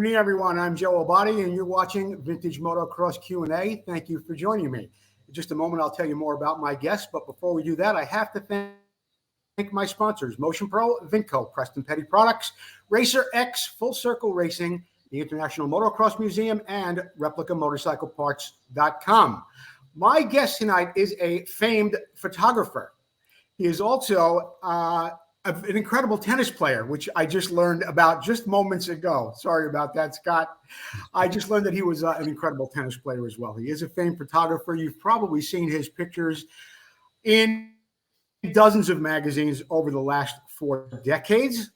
evening, everyone. I'm Joe Abadi, and you're watching Vintage Motocross Q&A. Thank you for joining me. In just a moment, I'll tell you more about my guests, but before we do that, I have to thank my sponsors, Motion Pro, Vmxq, Preston Petty Products, Racer X, Full Circle Racing, the International Motocross Museum, and ReplicaMotorcycleParts.com. My guest tonight is a famed photographer. He is also an incredible tennis player, which I just learned about just moments ago. Sorry about that, Scott. I just learned that he was an incredible tennis player as well. He is a famed photographer. You've probably seen his pictures in dozens of magazines over the last 4 decades.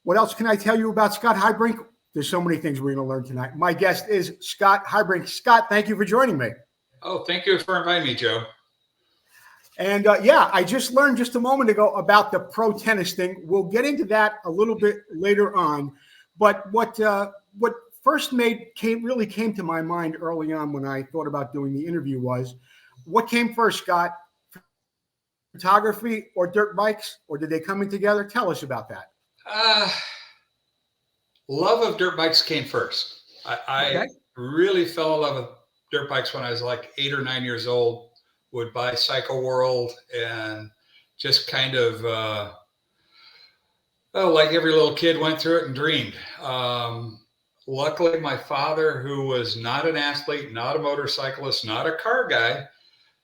What else can I tell you about Scott Heidbrink? There's so many things we're going to learn tonight. My guest is Scott Heidbrink. Scott, thank you for joining me. Oh, thank you for inviting me, Joe. And yeah, I just learned just a moment ago about the pro tennis thing. We'll get into that a little bit later on. But what first really came to my mind early on when I thought about doing the interview was, what came first, Scott? Photography or dirt bikes, or did they come in together? Tell us about that. Love of dirt bikes came first. I really fell in love with dirt bikes when I was like 8 or 9 years old. Would buy Cycle World and just kind of, like every little kid went through it and dreamed. Luckily, my father, who was not an athlete, not a motorcyclist, not a car guy,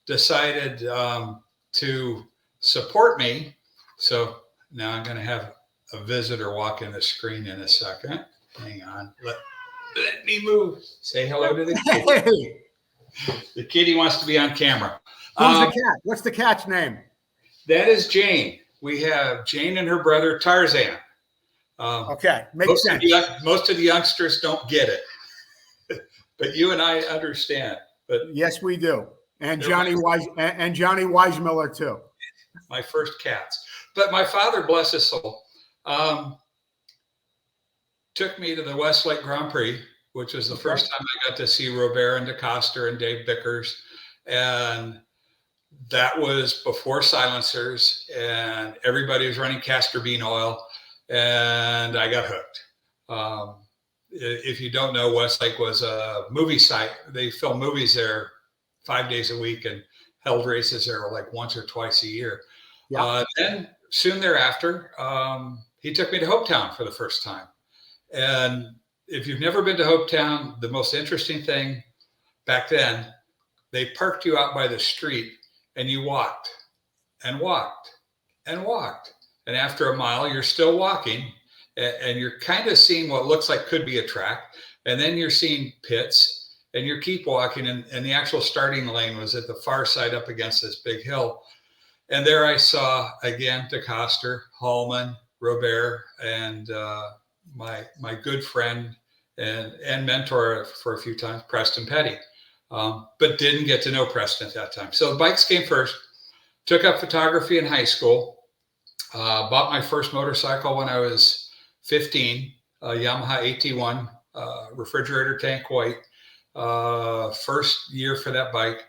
decided to support me. So now I'm going to have a visitor walk in the screen in a second. Hang on. Let me move. Say hello to the kitty. Hey. The kitty wants to be on camera. Who's the cat? What's the cat's name? That is Jane. We have Jane and her brother Tarzan. Okay, makes sense. Most of the youngsters don't get it, but you and I understand. But yes, we do. And Johnny Weissmiller too. My first cats. But my father, bless his soul, took me to the Westlake Grand Prix, which was the first time I got to see Robert and DeCoster and Dave Bickers. And that was before silencers, and everybody was running castor bean oil, and I got hooked. If you don't know, Westlake was a movie site. They filmed movies there 5 days a week and held races there like once or twice a year. Yeah. Then soon thereafter, he took me to Hopetown for the first time. And if you've never been to Hopetown, the most interesting thing back then, they parked you out by the street and you walked and walked and walked. And after a mile, you're still walking and you're kind of seeing what looks like could be a track. And then you're seeing pits and you keep walking. And the actual starting lane was at the far side up against this big hill. And there I saw, again, DeCoster, Hallman, Robert, and my good friend and mentor for a few times, Preston Petty. But didn't get to know Preston at that time. So bikes came first. Took up photography in high school. Bought my first motorcycle when I was 15, a Yamaha AT1, refrigerator tank white. First year for that bike.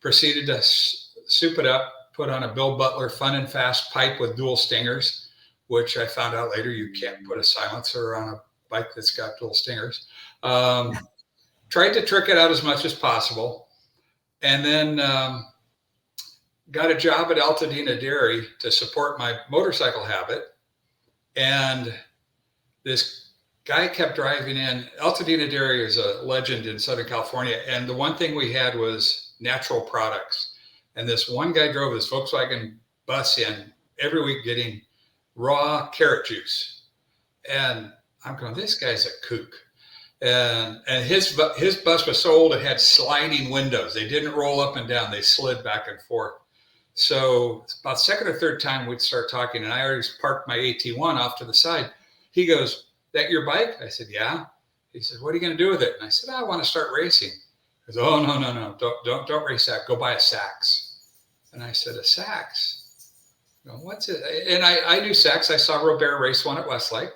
Proceeded to soup it up, put on a Bill Butler Fun and Fast pipe with dual stingers, which I found out later you can't put a silencer on a bike that's got dual stingers. Tried to trick it out as much as possible, and then got a job at Altadena Dairy to support my motorcycle habit. And this guy kept driving in. Altadena Dairy is a legend in Southern California, and the one thing we had was natural products. And this one guy drove this Volkswagen bus in every week getting raw carrot juice. And I'm going, this guy's a kook. And his bus was so old it had sliding windows. They didn't roll up and down. They slid back and forth. So about second or third time we'd start talking, and I already parked my AT1 off to the side. He goes, "That your bike?" I said, "Yeah." He said, "What are you going to do with it?" And I said, "I want to start racing." He goes, "Oh, no. Don't race that. Go buy a Sachs." And I said, "A Sachs?" I go, "What's it?" And I knew Sachs. I saw Robert race one at Westlake.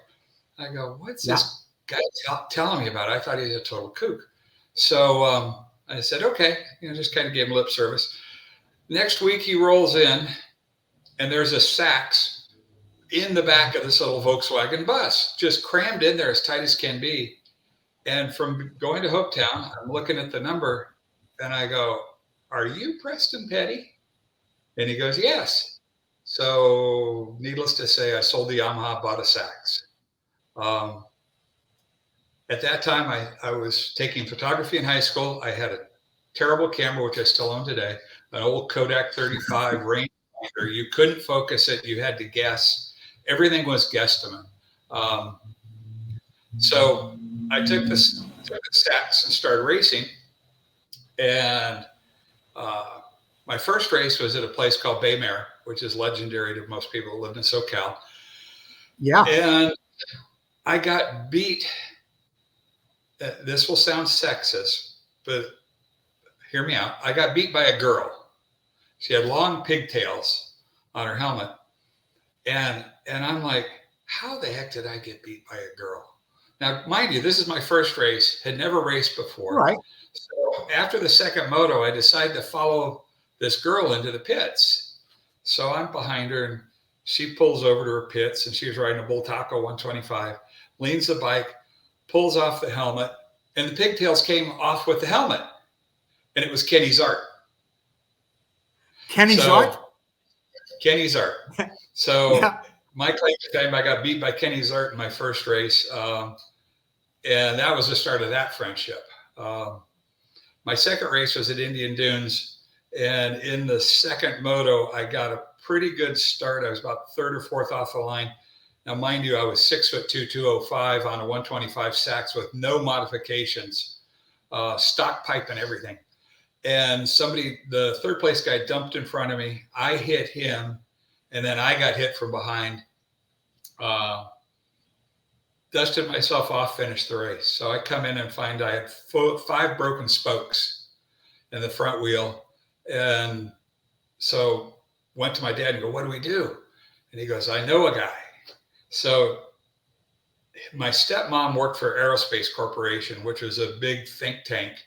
I go, "What's this guy telling me about?" I thought he was a total kook. So I said, "Okay," just kind of gave him lip service. Next week he rolls in, and there's a Sachs in the back of this little Volkswagen bus, just crammed in there as tight as can be. And from going to Hopetown, I'm looking at the number and I go, "Are you Preston Petty?" And he goes, "Yes." So needless to say, I sold the Yamaha, bought a sax. Um, at that time, I was taking photography in high school. I had a terrible camera, which I still own today, an old Kodak 35 rangefinder. You couldn't focus it. You had to guess. Everything was guesstimate. Um, so I took the sax and started racing. And uh, my first race was at a place called Vmxq&A, which is legendary to most people who lived in SoCal. Yeah. And I got beat. This will sound sexist, but hear me out. I got beat by a girl. She had long pigtails on her helmet. And I'm like, how the heck did I get beat by a girl? Now, mind you, this is my first race, had never raced before. Right. So after the second moto, I decided to follow this girl into the pits. So I'm behind her and she pulls over to her pits and she was riding a Bull Taco 125, leans the bike, pulls off the helmet, and the pigtails came off with the helmet. And it was Kenny's art. Kenny's art? Kenny's art. So Yeah. my claim to fame, I got beat by Kenny's art in my first race. And that was the start of that friendship. My second race was at Indian Dunes. And in the second moto, I got a pretty good start. I was about third or fourth off the line. Now, mind you, I was 6'2", 205 on a 125 sax with no modifications, stock pipe and everything. And the third place guy dumped in front of me. I hit him, and then I got hit from behind. Dusted myself off, finished the race. So I come in and find I had 5 broken spokes in the front wheel. And so went to my dad and go, "What do we do?" And he goes, "I know a guy." So my stepmom worked for Aerospace Corporation, which was a big think tank,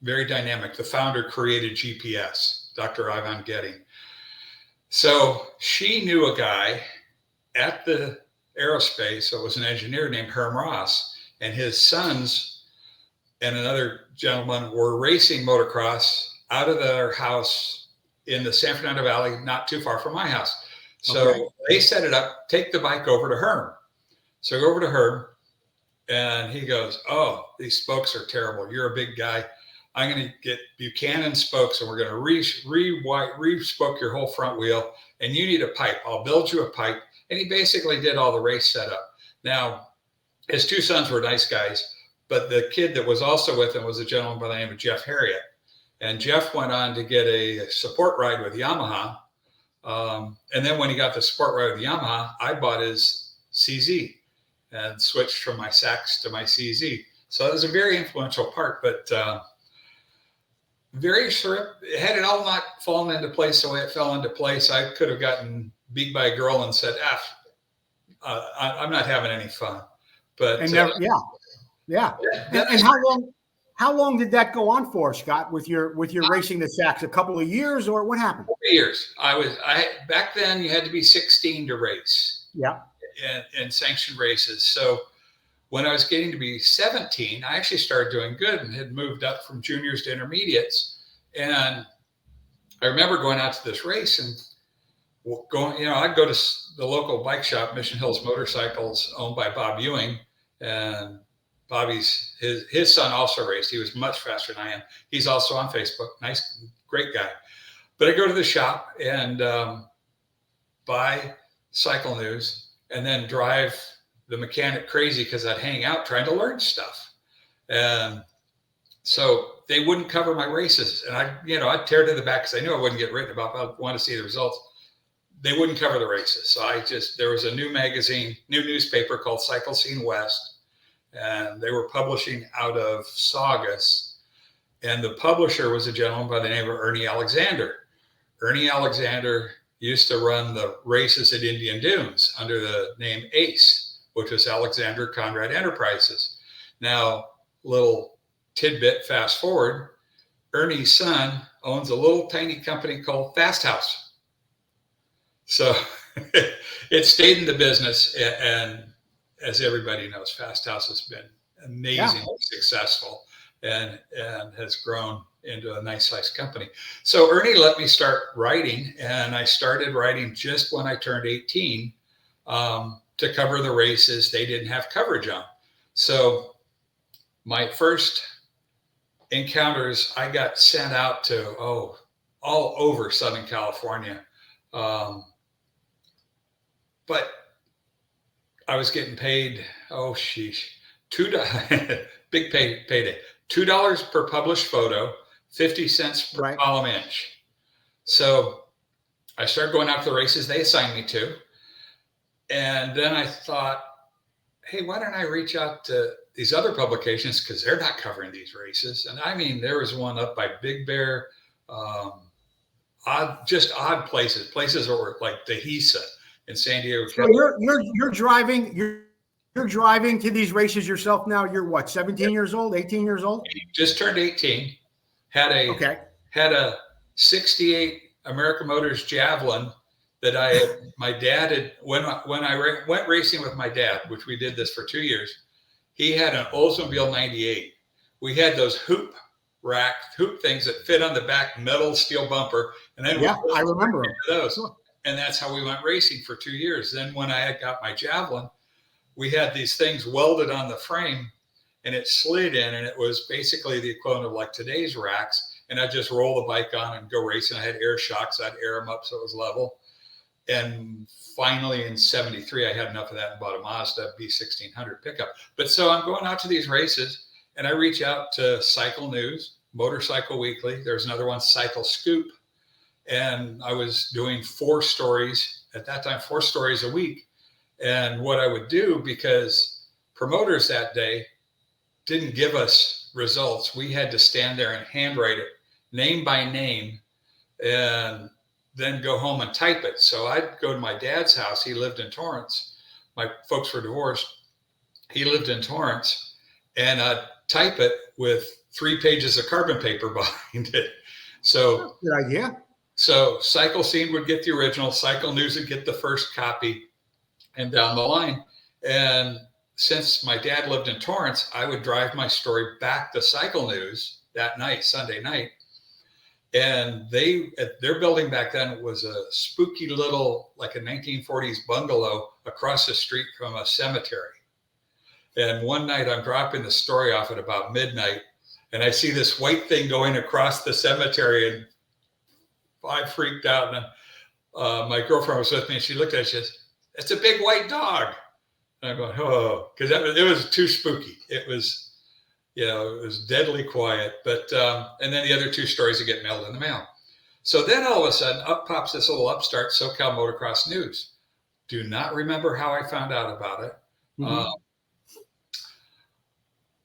very dynamic. The founder created GPS, Dr. Ivan Getting. So she knew a guy at the aerospace. It was an engineer named Herm Ross, and his sons and another gentleman were racing motocross out of their house in the San Fernando Valley, not too far from my house. So They set it up, take the bike over to Herm. So I go over to Herm and he goes, "Oh, these spokes are terrible. You're a big guy. I'm going to get Buchanan spokes and we're going to re-spoke your whole front wheel and you need a pipe. I'll build you a pipe." And he basically did all the race setup. Now, his 2 sons were nice guys, but the kid that was also with him was a gentleman by the name of Jeff Harriet. And Jeff went on to get a support ride with Yamaha. And then when he got the support ride with Yamaha, I bought his CZ and switched from my sax to my CZ. So it was a very influential part, but very sure, had it all not fallen into place the way it fell into place, I could have gotten beat by a girl and said, I'm not having any fun. But and never, yeah. And how long did that go on for, Scott, with your racing the sax? A couple of years, or what happened? 4 years. Back then you had to be 16 to race. Yeah. And sanctioned races. So when I was getting to be 17, I actually started doing good and had moved up from juniors to intermediates. And I remember going out to this race and I'd go to the local bike shop, Mission Hills Motorcycles, owned by Bob Ewing, and Bobby's his son also raced. He was much faster than I am. He's also on Facebook. Nice, great guy. But I go to the shop and buy Cycle News and then drive the mechanic crazy because I'd hang out trying to learn stuff. And so they wouldn't cover my races. And I'd tear to the back because I knew I wouldn't get written about, but I wanted to see the results. They wouldn't cover the races. So there was a new newspaper called Cycle Scene West. And they were publishing out of Saugus. And the publisher was a gentleman by the name of Ernie Alexander. Ernie Alexander used to run the races at Indian Dunes under the name ACE, which was Alexander Conrad Enterprises. Now, little tidbit, fast forward, Ernie's son owns a little tiny company called Fast House. So it stayed in the business, and as everybody knows, Fast House has been amazingly successful and has grown into a nice sized company. So Ernie let me start writing, and I started writing just when I turned 18 to cover the races they didn't have coverage on. So my first encounters, I got sent out to, all over Southern California. But I was getting paid, big payday, $2 per published photo, 50 cents per column inch. So I started going out to the races they assigned me to. And then I thought, hey, why don't I reach out to these other publications, because they're not covering these races. And I mean, there was one up by Big Bear, odd places that were like Dehesa in San Diego. So you're driving to these races yourself now. You're what, 17 years old, 18 years old? Just turned 18. Had a 68 American Motors Javelin that my dad had, when I went racing with my dad, which we did this for 2 years, he had an Oldsmobile 98. We had those hoop things that fit on the back, metal steel bumper. And then I remember those. Sure. And that's how we went racing for 2 years. Then when I had got my Javelin, we had these things welded on the frame, and it slid in, and it was basically the equivalent of like today's racks. And I'd just roll the bike on and go racing. I had air shocks. I'd air them up so it was level. And finally in 73, I had enough of that and bought a Mazda B1600 pickup. But so I'm going out to these races, and I reach out to Cycle News, Motorcycle Weekly. There's another one, Cycle Scoop. And I was doing 4 stories at that time, 4 stories a week. And what I would do, because promoters that day didn't give us results, we had to stand there and handwrite it name by name and then go home and type it. So I'd go to my dad's house. He lived in Torrance. My folks were divorced. He lived in Torrance, and I'd type it with 3 pages of carbon paper behind it. So good idea. So Cycle Scene would get the original, Cycle News would get the first copy, and down the line. And since my dad lived in Torrance, I would drive my story back to Cycle News that night, Sunday night. And their building back then was a spooky little, like a 1940s bungalow across the street from a cemetery. And one night I'm dropping the story off at about midnight, and I see this white thing going across the cemetery, and I freaked out. And my girlfriend was with me, and she looked at it, and she says, "It's a big white dog." And I'm going, oh, because it was too spooky. It was, it was deadly quiet. But and then the other 2 stories would get mailed in the mail. So then all of a sudden, up pops this little upstart, SoCal Motocross News. Do not remember how I found out about it. Mm-hmm.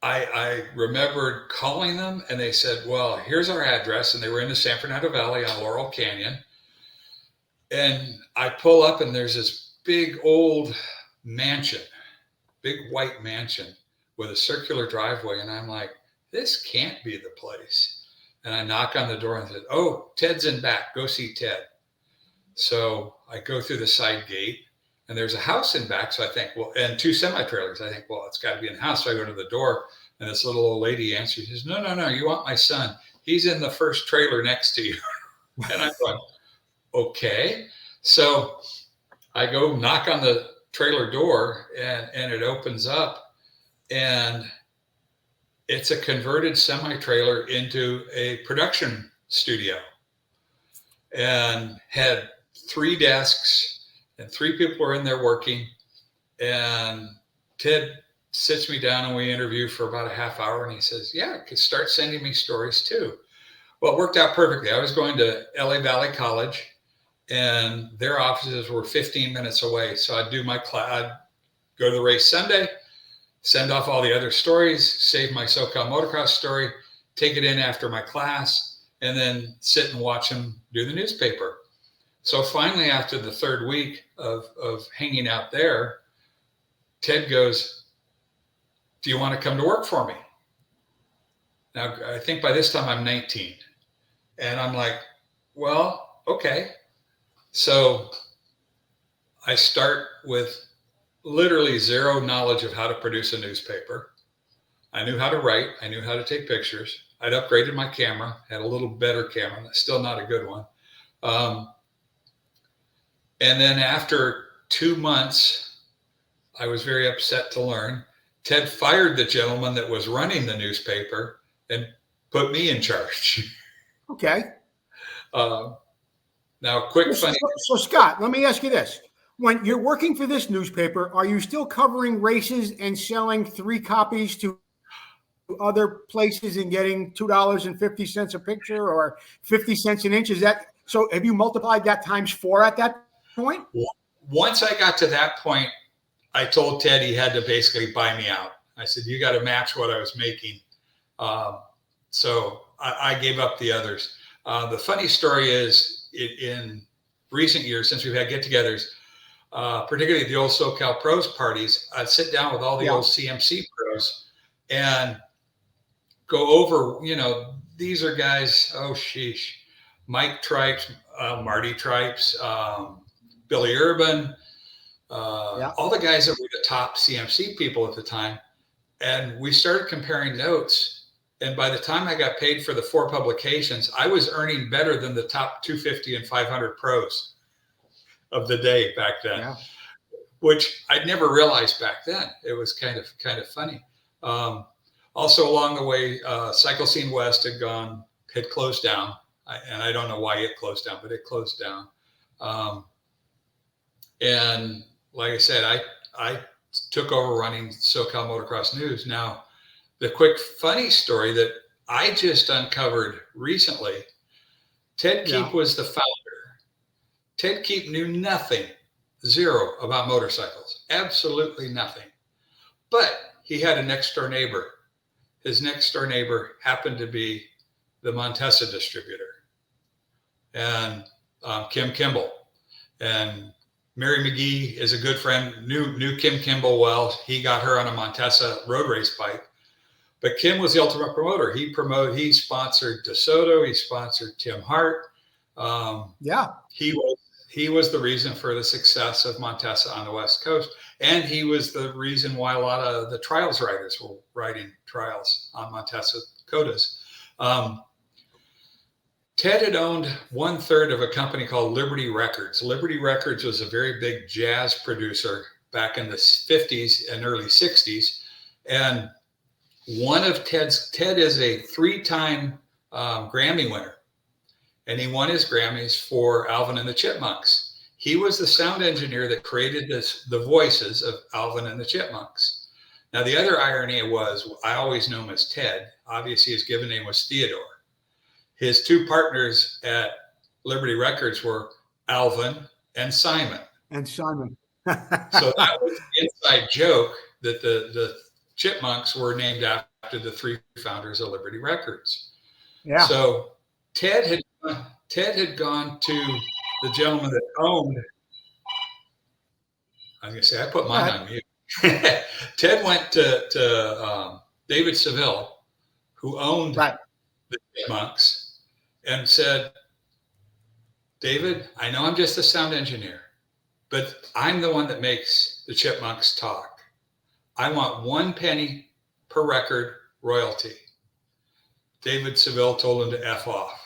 I remembered calling them, and they said, well, here's our address. And they were in the San Fernando Valley on Laurel Canyon. And I pull up, and there's this big old mansion, big white mansion with a circular driveway. And I'm like, this can't be the place. And I knock on the door and said, oh, Ted's in back. Go see Ted. So I go through the side gate, and there's a house in back. So I think, well, and 2 semi-trailers. I think, well, it's got to be in the house. So I go to the door, and this little old lady answers. She says, no, you want my son. He's in the first trailer next to you. And I'm going, okay. So I go knock on the trailer door, and it opens up, and it's a converted semi-trailer into a production studio, and had 3 desks, and 3 people were in there working. And Ted sits me down, and we interview for about a half hour, and he says, yeah, I could start sending me stories too. Well, it worked out perfectly. I was going to LA Valley College, and their offices were 15 minutes away. So I'd do my class, I'd go to the race Sunday, send off all the other stories, save my SoCal Motocross story, take it in after my class, and then sit and watch them do the newspaper. So finally, after the 3rd week of hanging out there, Ted goes, do you want to come to work for me? Now, I think by this time I'm 19. And I'm like, well, okay. So I start with literally zero knowledge of how to produce a newspaper. I knew how to write. I knew how to take pictures. I'd upgraded my camera, had a little better camera, still not a good one. And then after 2 months, I was very upset to learn Ted fired the gentleman that was running the newspaper and put me in charge. Okay. Now, quick funny. So, Scott, let me ask you this. When you're working for this newspaper, are you still covering races and selling 3 copies to other places and getting $2.50 a picture or 50 cents an inch? Is that so? Have you multiplied that times 4 at that point? Once I got to that point, I told Ted he had to basically buy me out. I said, you got to match what I was making. So I gave up the others. The funny story is in recent years, since we've had get-togethers, particularly the old SoCal Pros parties, I'd sit down with all the old CMC pros and go over, these are guys, oh, sheesh, Mike Tripes, Marty Tripes, Billy Urban, all the guys that were the top CMC people at the time. And we started comparing notes. And by the time I got paid for the 4 publications, I was earning better than the top 250 and 500 pros of the day back then, which I'd never realized back then. It was kind of funny. Also along the way, Cycle Scene West had closed down. And I don't know why it closed down, but it closed down. And like I said, I took over running SoCal Motocross News. Now, the quick funny story that I just uncovered recently, Ted Keep was the founder. Ted Keep knew nothing, zero, about motorcycles, absolutely nothing. But he had a next door neighbor. His next door neighbor happened to be the Montesa distributor and Kim Kimball. And Mary McGee is a good friend, knew Kim Kimball well. He got her on a Montesa road race bike. But Kim was the ultimate promoter. He sponsored DeSoto. He sponsored Tim Hart. He was the reason for the success of Montesa on the West Coast. And he was the reason why a lot of the trials riders were riding trials on Montesa Codas. Ted had owned 1/3 of a company called Liberty Records. Liberty Records was a very big jazz producer back in the 50s and early 60s. And Ted is a 3-time Grammy winner. And he won his Grammys for Alvin and the Chipmunks. He was the sound engineer that created the voices of Alvin and the Chipmunks. Now, the other irony was, I always knew him as Ted. Obviously, his given name was Theodore. His 2 partners at Liberty Records were Alvin and Simon. So that was the inside joke that the Chipmunks were named after the 3 founders of Liberty Records. Yeah. So Ted had gone to the gentleman that owned. I was gonna say, I put mine on mute. Ted went to David Seville, who owned the Chipmunks, and said, David, I know I'm just a sound engineer, but I'm the one that makes the Chipmunks talk. I want 1 penny per record royalty. David Seville told him to F off.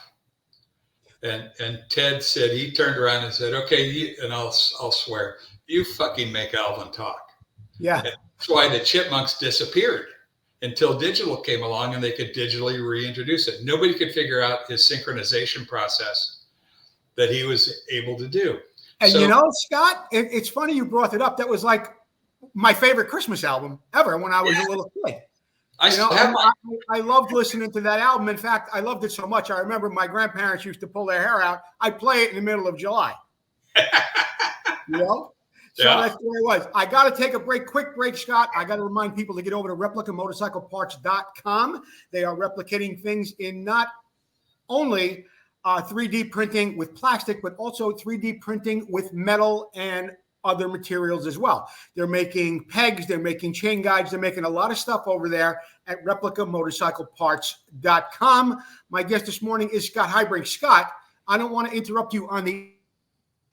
And Ted said, he turned around and said, okay, and I'll swear, you fucking make Alvin talk. Yeah. And that's why the Chipmunks disappeared until digital came along and they could digitally reintroduce it. Nobody could figure out his synchronization process that he was able to do. And Scott, it's funny you brought it up. That was like my favorite Christmas album ever when I was a little kid. I loved listening to that album. In fact, I loved it so much. I remember my grandparents used to pull their hair out. I'd play it in the middle of July. So that's where it was. I got to take a quick break, Scott. I got to remind people to get over to replicamotorcycleparts.com. They are replicating things in not only 3D printing with plastic, but also 3D printing with metal and other materials as well. They're making pegs, they're making chain guides, they're making a lot of stuff over there at replicamotorcycleparts.com. My guest this morning is Scott Heidbrink. Scott, I don't want to interrupt you on the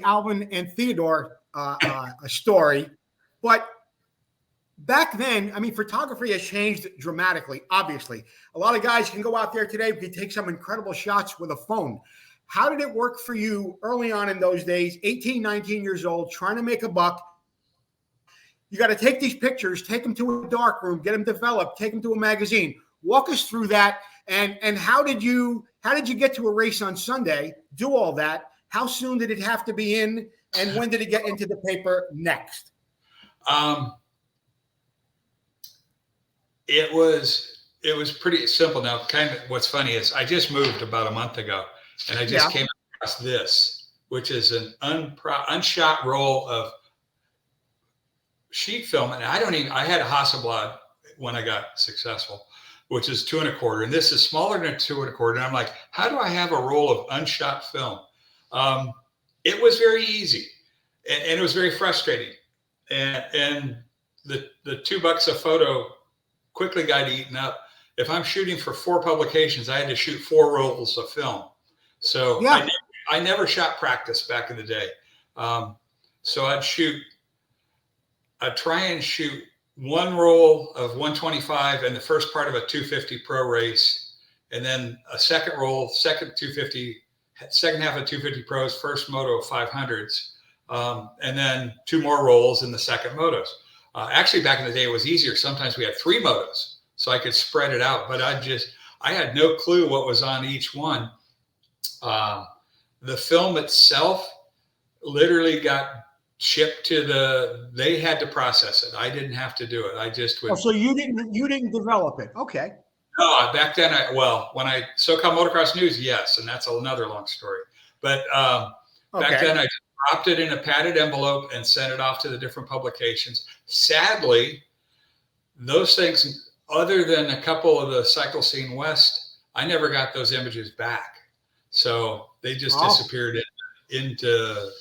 Alvin and Theodore story, But back then, I mean, photography has changed dramatically, obviously. A lot of guys can go out there today, can take some incredible shots with a phone. How did it work for you early on in those days, 18, 19 years old, trying to make a buck? You got to take these pictures, take them to a dark room, get them developed, take them to a magazine. Walk us through that. And how did you get to a race on Sunday, do all that? How soon did it have to be in? And when did it get into the paper next? It was pretty simple. Now, kind of what's funny is I just moved about a month ago, and I just came across this, which is an unshot roll of sheet film. And I had a Hasselblad when I got successful, which is 2 1/4. And this is smaller than 2 1/4. And I'm like, how do I have a roll of unshot film? It was very easy, and it was very frustrating. And the $2 a photo quickly got eaten up. If I'm shooting for 4 publications, I had to shoot 4 rolls of film. So I never shot practice back in the day. So I'd try and shoot 1 roll of 125 in the first part of a 250 pro race, and then a second roll, second half of 250 pros, first moto of 500s, and then 2 more rolls in the second motos. Actually, back in the day, it was easier. Sometimes we had 3 motos, so I could spread it out. But I had no clue what was on each one. The film itself literally got shipped to they had to process it. I didn't have to do it. I just would. Oh, so you didn't develop it. Okay. No, back then, when I SoCal Motocross News, yes, and that's another long story. But back then, I just dropped it in a padded envelope and sent it off to the different publications. Sadly, those things, other than a couple of the Cycle Scene West, I never got those images back. So they just disappeared into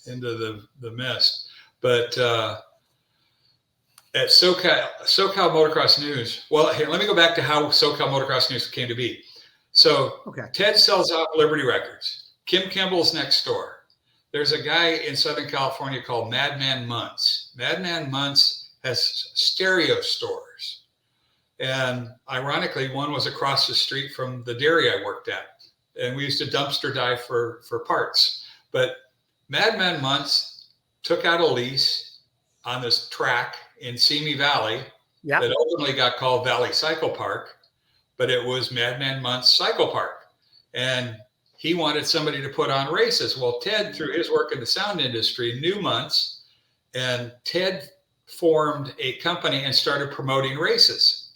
the mist. But at SoCal Motocross News, well, here, let me go back to how SoCal Motocross News came to be. So Ted sells out Liberty Records. Kim Kimball's next door. There's a guy in Southern California called Madman Muntz. Madman Muntz has stereo stores. And ironically, one was across the street from the dairy I worked at. And we used to dumpster dive for parts. But Madman Muntz took out a lease on this track in Simi Valley that ultimately got called Valley Cycle Park, but it was Madman Muntz Cycle Park. And he wanted somebody to put on races. Well, Ted, through his work in the sound industry, knew Muntz, and Ted formed a company and started promoting races.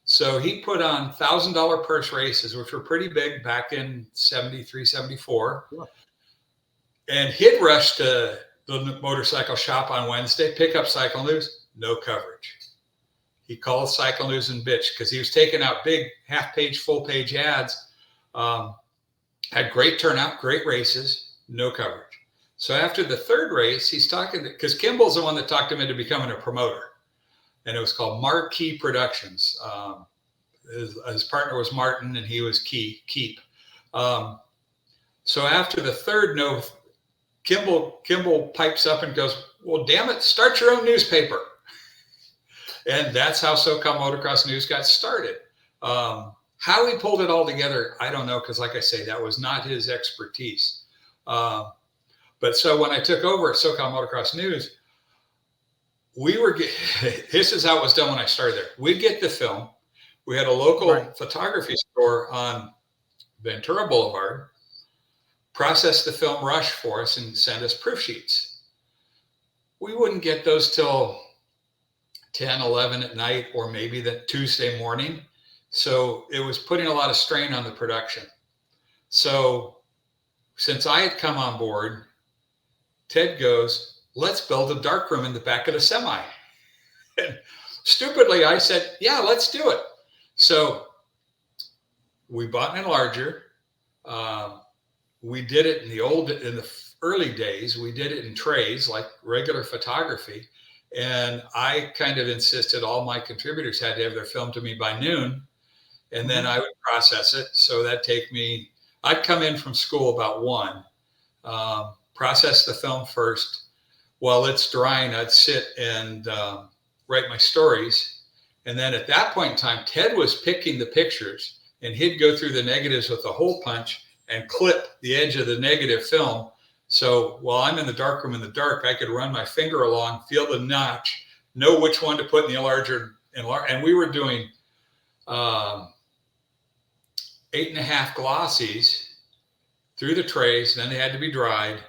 So he put on $1,000 purse races, which were pretty big back in 73, 74. Sure. And he'd rush to the motorcycle shop on Wednesday, pick up Cycle News, no coverage. He called Cycle News and bitched because he was taking out big half-page, full-page ads. Had great turnout, great races, no coverage. So after the third race, he's talking because Kimball's the one that talked him into becoming a promoter, and it was called Marquee Productions. His partner was Martin, and he was Keep. So after the third no, Kimball pipes up and goes, "Well, damn it, start your own newspaper." And that's how SoCal Motocross News got started. How he pulled it all together, I don't know, because like I say, that was not his expertise. But so when I took over at SoCal Motocross News, this is how it was done when I started there. We'd get the film. We had a local photography store on Ventura Boulevard, process the film rush for us and send us proof sheets. We wouldn't get those till 10, 11 at night, or maybe the Tuesday morning. So it was putting a lot of strain on the production. So since I had come on board, Ted goes, "Let's build a darkroom in the back of the semi." And stupidly, I said, "Yeah, let's do it." So we bought an enlarger. We did it in the early days. We did it in trays like regular photography. And I kind of insisted all my contributors had to have their film to me by noon. And then I would process it. So that'd take me, I'd come in from school about 1, process the film first, while it's drying, I'd sit and write my stories. And then at that point in time, Ted was picking the pictures, and he'd go through the negatives with a hole punch and clip the edge of the negative film. So while I'm in the darkroom in the dark, I could run my finger along, feel the notch, know which one to put in the enlarger. And we were doing 8.5 glossies through the trays. Then they had to be dried.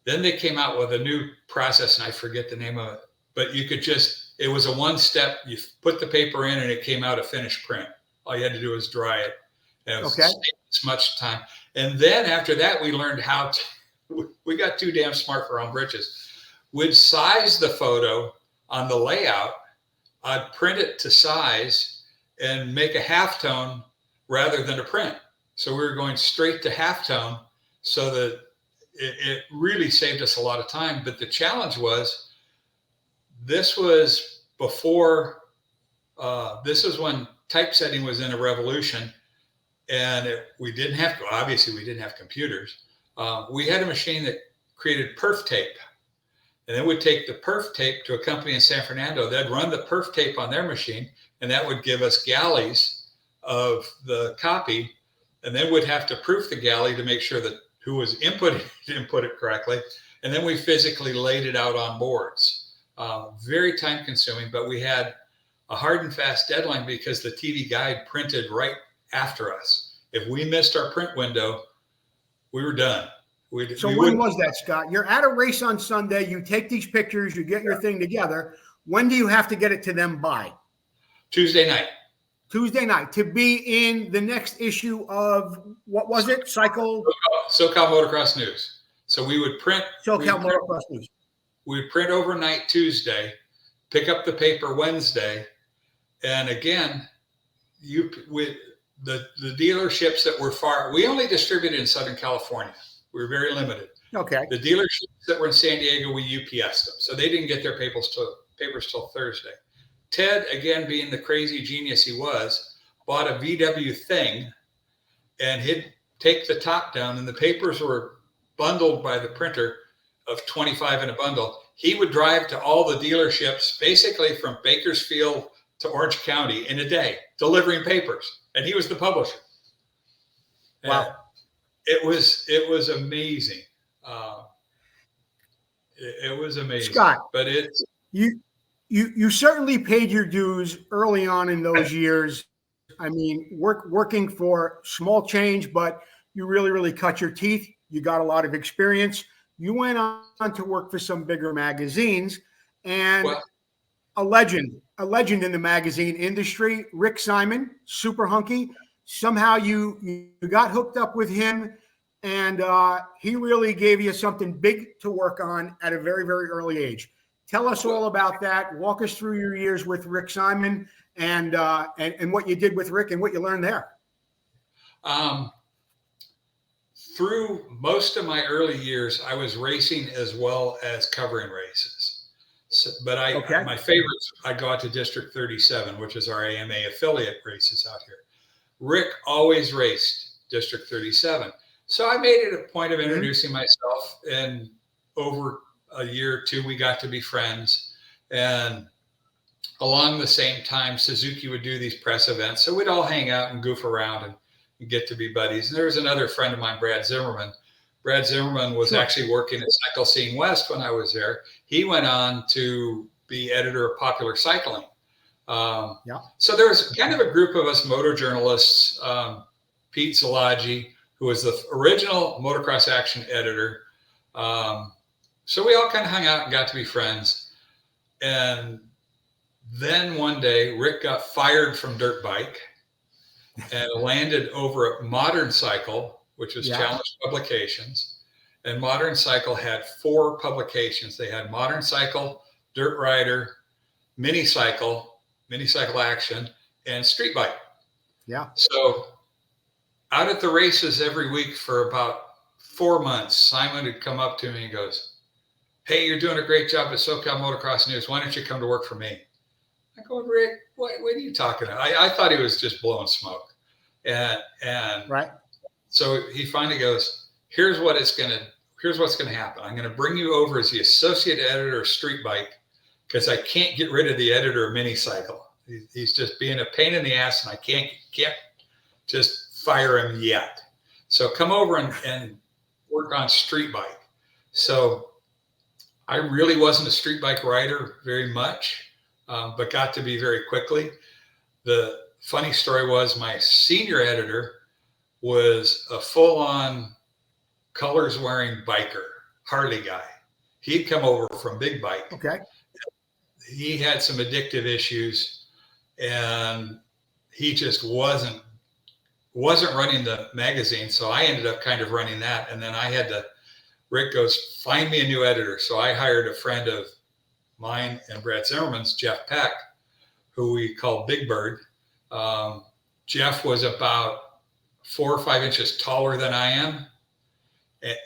Then they came out with a new process, and I forget the name of it. But you could just, it was a one step. You put the paper in, and it came out a finished print. All you had to do was dry it. And it was as much time. And then after that, we learned how to, we got too damn smart for our own britches. We'd size the photo on the layout. I'd print it to size and make a halftone rather than a print. So we were going straight to halftone, so that it really saved us a lot of time. But the challenge was, this was before, this was when typesetting was in a revolution, and we didn't have, obviously we didn't have computers. We had a machine that created perf tape, and then we'd take the perf tape to a company in San Fernando. They'd run the perf tape on their machine, and that would give us galleys of the copy, and then we'd have to proof the galley to make sure that who was inputting it input it correctly. And then we physically laid it out on boards. Very time consuming, but we had a hard and fast deadline because the TV guide printed right after us. If we missed our print window, we were done. So when was that, Scott? You're at a race on Sunday. You take these pictures. You get your thing together. When do you have to get it to them by? Tuesday night. Tuesday night to be in the next issue of, what was it? SoCal Motocross News. So we would print. SoCal Motocross News. We would print overnight Tuesday, pick up the paper Wednesday, and again, the dealerships that were far, we only distributed in Southern California. We were very limited. Okay. The dealerships that were in San Diego, we UPS'd them, so they didn't get their papers till Thursday. Ted, again, being the crazy genius he was, bought a VW thing, and he'd take the top down, and the papers were bundled by the printer of 25 in a bundle. He would drive to all the dealerships, basically from Bakersfield to Orange County in a day, delivering papers, and he was the publisher. Wow. It was amazing. It was amazing. Scott, but it's you certainly paid your dues early on in those years. I mean, working for small change, but you really cut your teeth. You got a lot of experience. You went on to work for some bigger magazines, and a legend in the magazine industry, Rick Simon, super hunky. Somehow you got hooked up with him, and he really gave you something big to work on at a very early age. Tell us all about that. Walk us through your years with Rick Simon and what you did with Rick and what you learned there. Through most of my early years, I was racing as well as covering races. So, but my favorites, I go out to District 37, which is our AMA affiliate races out here. Rick always raced District 37. So I made it a point of introducing myself, and over a year or two, we got to be friends. And along the same time, Suzuki would do these press events. So we'd all hang out and goof around and get to be buddies. And there was another friend of mine, Brad Zimmerman. Brad Zimmerman was actually working at Cycle Scene West when I was there. He went on to be editor of Popular Cycling. So there was kind of a group of us motor journalists, Pete Zalagi, who was the original Motocross Action editor. So we all kind of hung out and got to be friends. And then one day, Rick got fired from Dirt Bike and landed over at Modern Cycle, which was Challenge Publications. And Modern Cycle had 4 publications. They had Modern Cycle, Dirt Rider, Mini Cycle Action, and Street Bike. Yeah. So out at the races every week for about 4 months, Simon would come up to me and goes, "Hey, you're doing a great job at SoCal Motocross News. Why don't you come to work for me?" I go, "Rick, what are you talking about?" I thought he was just blowing smoke. And right. So he finally goes, "Here's what it's going to here's what's going to happen. I'm going to bring you over as the associate editor of Street Bike because I can't get rid of the editor of Mini Cycle. He's just being a pain in the ass, and I can't just fire him yet. So come over and work on Street Bike. So I really wasn't a street bike rider very much, but got to be very quickly. The funny story was my senior editor was a full-on colors wearing biker, Harley guy. He'd come over from Big Bike. Okay. He had some addictive issues, and he just wasn't running the magazine. So I ended up kind of running that. And then Rick goes, find me a new editor. So I hired a friend of mine and Brad Zimmerman's, Jeff Peck, who we call Big Bird. Jeff was about 4 or 5 inches taller than I am.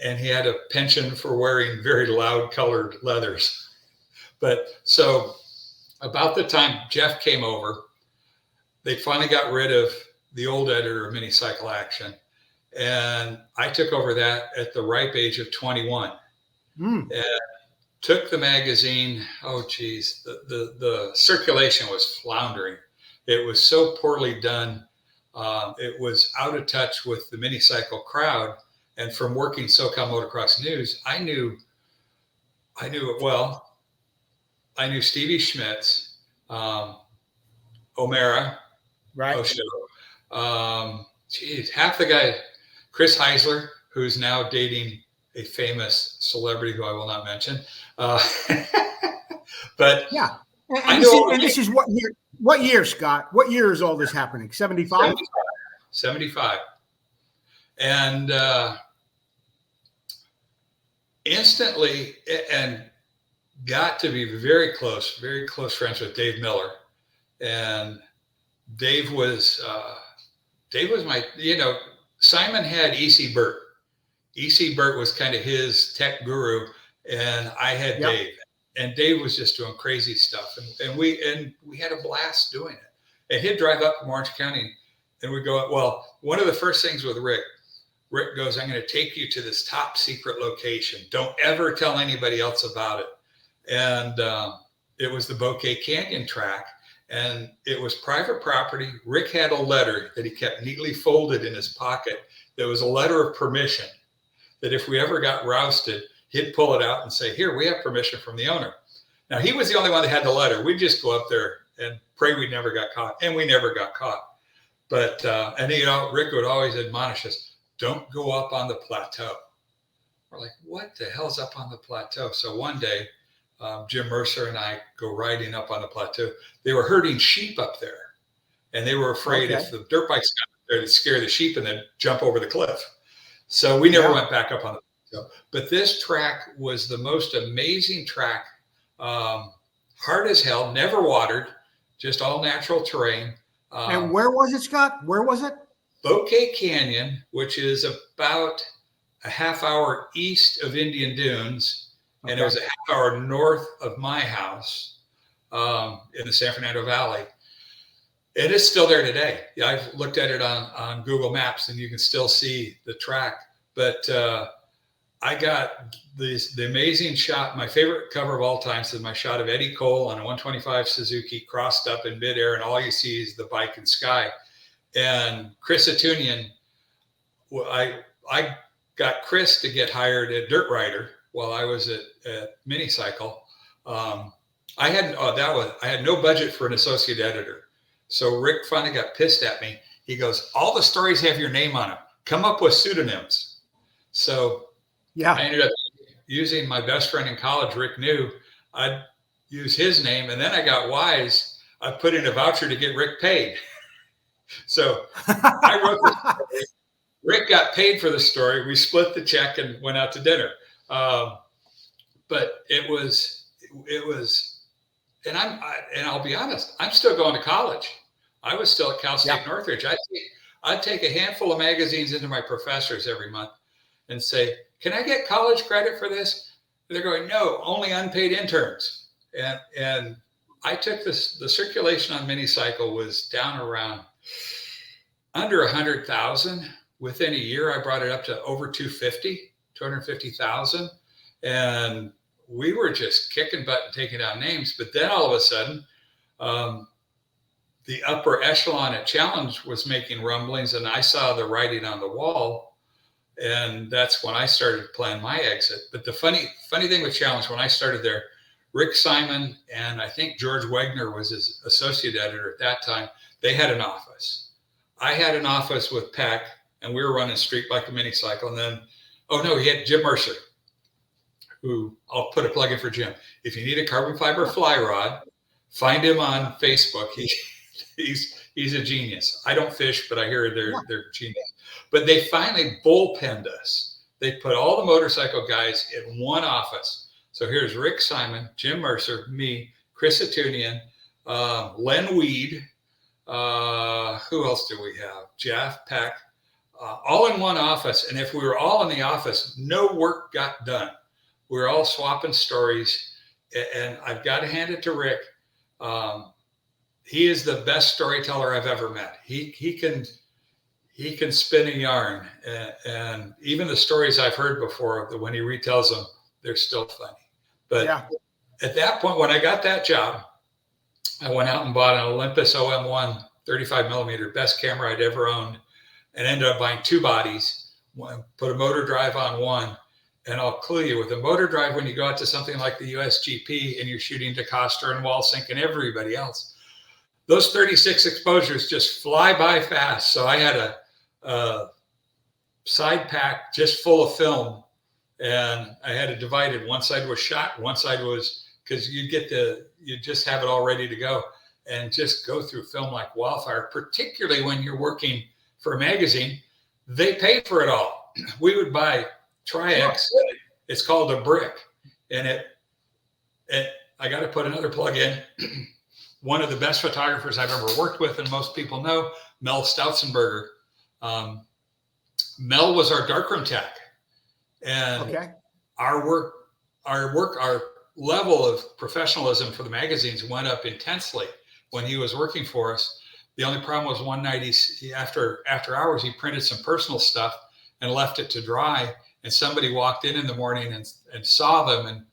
And he had a penchant for wearing very loud colored leathers. But so about the time Jeff came over, they finally got rid of the old editor of Mini Cycle Action. And I took over that at the ripe age of 21 and took the magazine. Oh, geez, the circulation was floundering. It was so poorly done. It was out of touch with the mini cycle crowd. And from working SoCal Motocross News, I knew it well. I knew Stevie Schmitz, O'Mara, right? Osho. Half the guy, Chris Heisler, who's now dating a famous celebrity who I will not mention. But yeah, and this is what year? What year, Scott? What year is all this happening? 75? 75. And instantly, and got to be very close friends with Dave Miller. And Dave was my, Simon had E.C. Burt. E.C. Burt was kind of his tech guru, and I had Dave. And Dave was just doing crazy stuff. And we had a blast doing it. And he'd drive up from Orange County, and we'd go, well, one of the first things with Rick goes, I'm going to take you to this top secret location. Don't ever tell anybody else about it. And it was the Bouquet Canyon track. And it was private property. Rick had a letter that he kept neatly folded in his pocket. That was a letter of permission that if we ever got rousted, he'd pull it out and say, here, we have permission from the owner. Now, he was the only one that had the letter. We'd just go up there and pray we never got caught. And we never got caught. But, Rick would always admonish us, don't go up on the plateau. We're like, what the hell's up on the plateau? So one day, Jim Mercer and I go riding up on the plateau. They were herding sheep up there, and they were afraid if the dirt bikes got up there to scare the sheep and then jump over the cliff. So we never went back up on the plateau. But this track was the most amazing track, hard as hell, never watered, just all natural terrain. And where was it, Scott? Where was it? Bouquet Canyon, which is about a half hour east of Indian Dunes. And it was a half hour north of my house in the San Fernando Valley. It is still there today. I've looked at it on Google Maps, and you can still see the track. But I got the amazing shot. My favorite cover of all time is my shot of Eddie Cole on a 125 Suzuki crossed up in midair, and all you see is the bike and sky. And Chris Atunian, I got Chris to get hired at Dirt Rider while I was at Mini Cycle. I had no budget for an associate editor. So Rick finally got pissed at me. He goes, all the stories have your name on them. Come up with pseudonyms. So I ended up using my best friend in college, Rick knew. I'd use his name. And then I got wise. I put in a voucher to get Rick paid. So I wrote this story. Rick got paid for the story. We split the check and went out to dinner. But it was, and I'll be honest, I'm still going to college. I was still at Cal State Northridge. I'd take a handful of magazines into my professors every month and say, can I get college credit for this? They're going, no, only unpaid interns. And I took the circulation on Mini Cycle was down around under 100,000. Within a year, I brought it up to over 250. 250,000. And we were just kicking butt and taking down names. But then all of a sudden, the upper echelon at Challenge was making rumblings, and I saw the writing on the wall. And that's when I started to plan my exit. But the funny thing with Challenge, when I started there, Rick Simon and I think George Wegner was his associate editor at that time. They had an office. I had an office with Peck, and we were running Street Bike and Mini Cycle. And then, he had Jim Mercer, who I'll put a plug in for Jim. If you need a carbon fiber fly rod, find him on Facebook. He's a genius. I don't fish, but I hear they're genius. But they finally bullpenned us. They put all the motorcycle guys in one office. So here's Rick Simon, Jim Mercer, me, Chris Atunian, Len Weed. Who else do we have? Jeff Peck, all in one office. And if we were all in the office, no work got done. We were all swapping stories. And I've got to hand it to Rick. He is the best storyteller I've ever met. He can spin a yarn, and even the stories I've heard before, when he retells them, they're still funny. But at that point, when I got that job, I went out and bought an Olympus OM1 35 millimeter, best camera I'd ever owned, and ended up buying two bodies, put a motor drive on one. And I'll clue you, with a motor drive, when you go out to something like the USGP and you're shooting DeCoster and Walsink and everybody else, those 36 exposures just fly by fast. So I had a side pack just full of film, and I had it divided. One side was shot, one side was, because you just have it all ready to go and just go through film like wildfire, particularly when you're working for a magazine. They pay for it all. We would buy Tri-X. It's called a brick. And I got to put another plug in. One of the best photographers I've ever worked with, and most people know, Mel Stautzenberger. Mel was our darkroom tech, and our level of professionalism for the magazines went up intensely when he was working for us. The only problem was one night after hours, he printed some personal stuff and left it to dry, and somebody walked in the morning and saw them,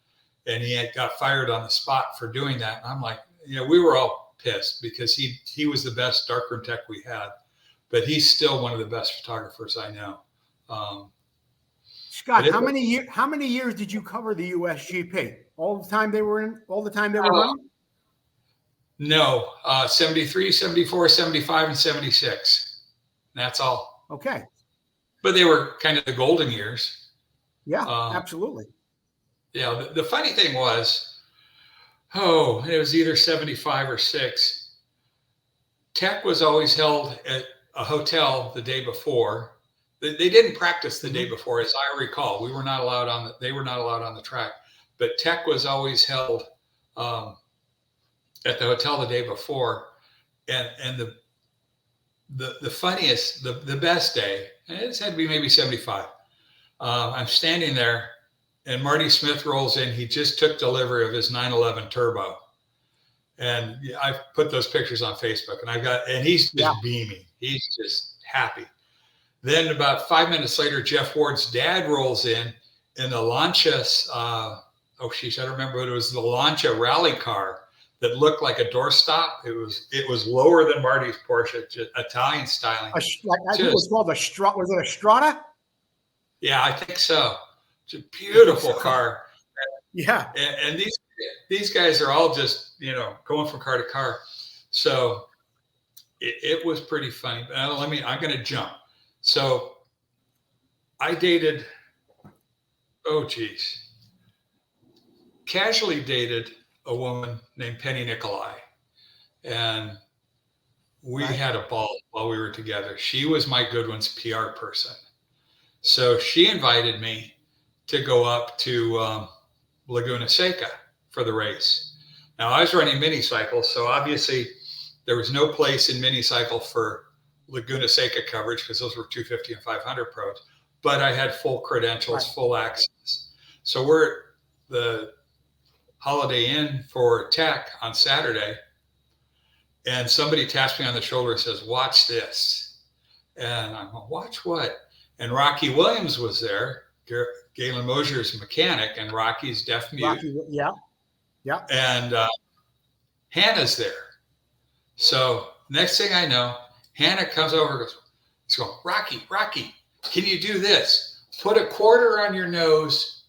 and he got fired on the spot for doing that. And I'm like, we were all pissed because he was the best darkroom tech we had, but he's still one of the best photographers I know. Scott, how many years did you cover the USGP? All the time they were running? No, 73, 74, 75, and 76. That's all. Okay. But they were kind of the golden years. Yeah, absolutely. Yeah, the funny thing was, it was either 75 or 6. Tech was always held at a hotel the day before. They didn't practice the day before, as I recall. They were not allowed on the track. But Tech was always held at the hotel the day before. And the funniest, the best day, and it had to be maybe 75. I'm standing there, and Marty Smith rolls in. He just took delivery of his 911 Turbo. And I've put those pictures on Facebook, and he's just beaming. He's just happy. Then about 5 minutes later, Jeff Ward's dad rolls in the Lancia, I don't remember what it was, the Lancia rally car that looked like a doorstop. It was lower than Marty's Porsche, just Italian styling. I think it was called was it a Strata? Yeah, I think so. It's a beautiful car. Yeah. And these guys are all just, going from car to car. So it was pretty funny. But I'm going to jump. So I dated, casually dated a woman named Penny Nicolai. And we had a ball while we were together. She was my Goodwin's PR person. So she invited me to go up to Laguna Seca for the race. Now, I was running mini cycles, so obviously there was no place in mini cycle for Laguna Seca coverage because those were 250 and 500 pros, but I had full credentials, full access. So we're at the Holiday Inn for Tech on Saturday, and somebody taps me on the shoulder and says, "Watch this." And I'm like, "Watch what?" And Rocky Williams was there, Galen Mosier's mechanic, and Rocky's deaf mute. Rocky, yeah. And Hannah's there. So next thing I know, Hannah comes over and goes, she's going, Rocky, can you do this? Put a quarter on your nose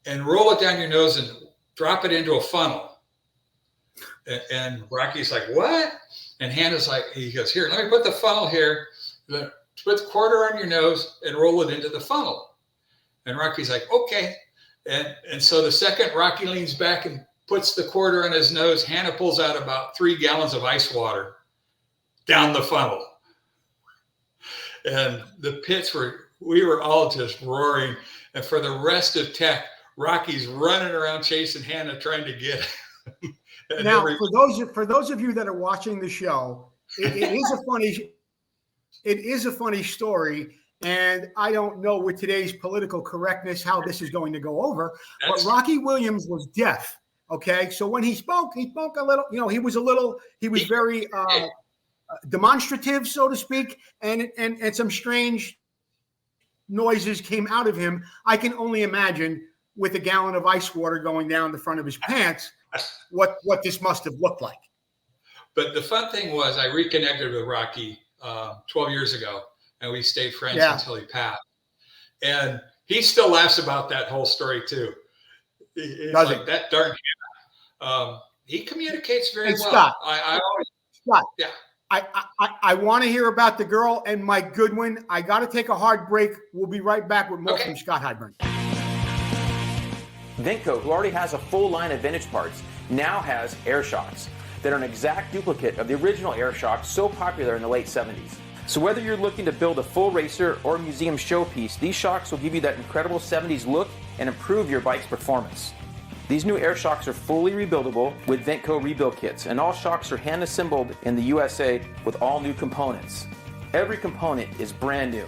and roll it down your nose and drop it into a funnel. And Rocky's like, what? And Hannah's like, he goes, here, let me put the funnel here. Put the quarter on your nose and roll it into the funnel. And Rocky's like, okay. And so the second Rocky leans back and puts the quarter on his nose, Hannah pulls out about 3 gallons of ice water down the funnel. And the pits we were all just roaring. And for the rest of tech, Rocky's running around chasing Hannah, trying to get it. Now, for those of you that are watching the show, it is a funny story. And I don't know with today's political correctness how this is going to go over. But Rocky Williams was deaf. Okay, so when he spoke a little. He was very demonstrative, so to speak, and some strange noises came out of him. I can only imagine with a gallon of ice water going down the front of his pants, what this must have looked like. But the fun thing was, I reconnected with Rocky 12 years ago, and we stayed friends until he passed. And he still laughs about that whole story too. He's like, that darn him. He communicates very well. Scott, I always, Scott, yeah. I want to hear about the girl and Mike Goodwin. I got to take a hard break. We'll be right back with more from Scott Heidbrink. Vmxq, who already has a full line of vintage parts, now has air shocks that are an exact duplicate of the original air shocks so popular in the late 70s. So whether you're looking to build a full racer or museum showpiece, these shocks will give you that incredible 70s look and improve your bike's performance. These new air shocks are fully rebuildable with Vmxq rebuild kits, and all shocks are hand assembled in the USA with all new components. Every component is brand new.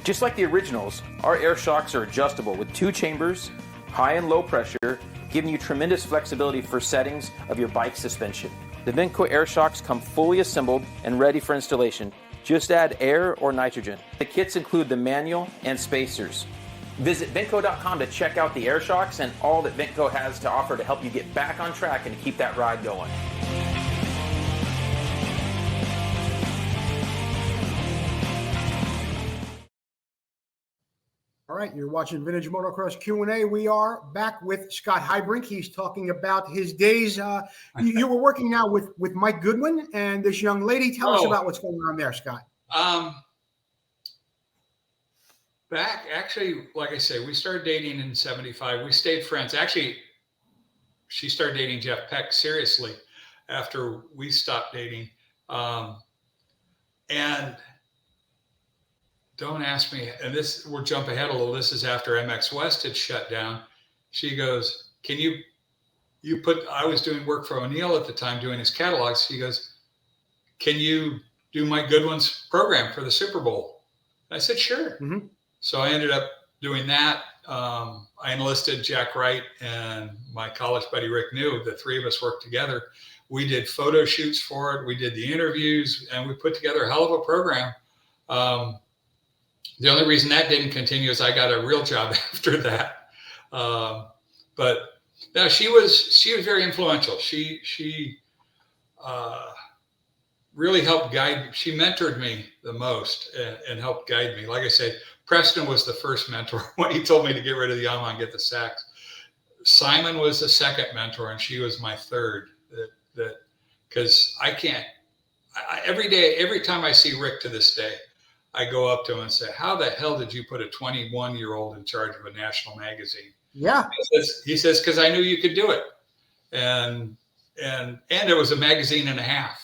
Just like the originals, our air shocks are adjustable with 2 chambers, high and low pressure, giving you tremendous flexibility for settings of your bike suspension. The Vmxq air shocks come fully assembled and ready for installation. Just add air or nitrogen. The kits include the manual and spacers. Visit Vmxq.com to check out the air shocks and all that Vmxq has to offer to help you get back on track and to keep that ride going. All right, you're watching Vintage Motocross Q&A. We are back with Scott Heidbrink. He's talking about his days. You were working now with Mike Goodwin and this young lady. Tell us about what's going on there, Scott. Back, actually, like I say, we started dating in 75. We stayed friends. Actually, she started dating Jeff Peck seriously after we stopped dating. And don't ask me, and this, we'll jump ahead a little. This is after MX West had shut down. She goes, can you put, I was doing work for O'Neill at the time, doing his catalogs. She goes, can you do Mike Goodwin's program for the Super Bowl? I said, sure. Mm-hmm. So I ended up doing that. I enlisted Jack Wright and my college buddy Rick New. The 3 of us worked together. We did photo shoots for it. We did the interviews, and we put together a hell of a program. The only reason that didn't continue is I got a real job after that. But no, she was very influential. She really helped guide. She mentored me the most and helped guide me. Like I said, Preston was the first mentor when he told me to get rid of the Yamaha and get the Sachs. Simon was the second mentor, and she was my third. That because I can't. Every time I see Rick to this day, I go up to him and say, how the hell did you put a 21-year-old in charge of a national magazine? Yeah. He says, because I knew you could do it. And it was a magazine and a half.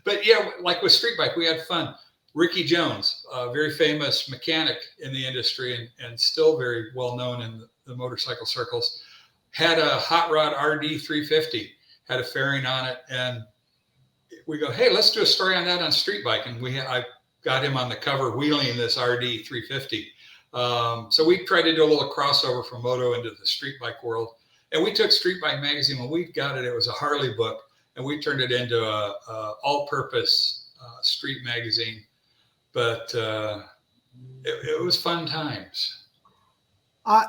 But yeah, like with Street Bike, we had fun. Ricky Jones, a very famous mechanic in the industry and still very well known in the motorcycle circles, had a hot rod RD 350, had a fairing on it. And we go, hey, let's do a story on that on Street Bike. And I got him on the cover wheeling this RD 350. So we tried to do a little crossover from moto into the street bike world. And we took Street Bike magazine. When we got it, it was a Harley book, and we turned it into a all-purpose street magazine. But it was fun times.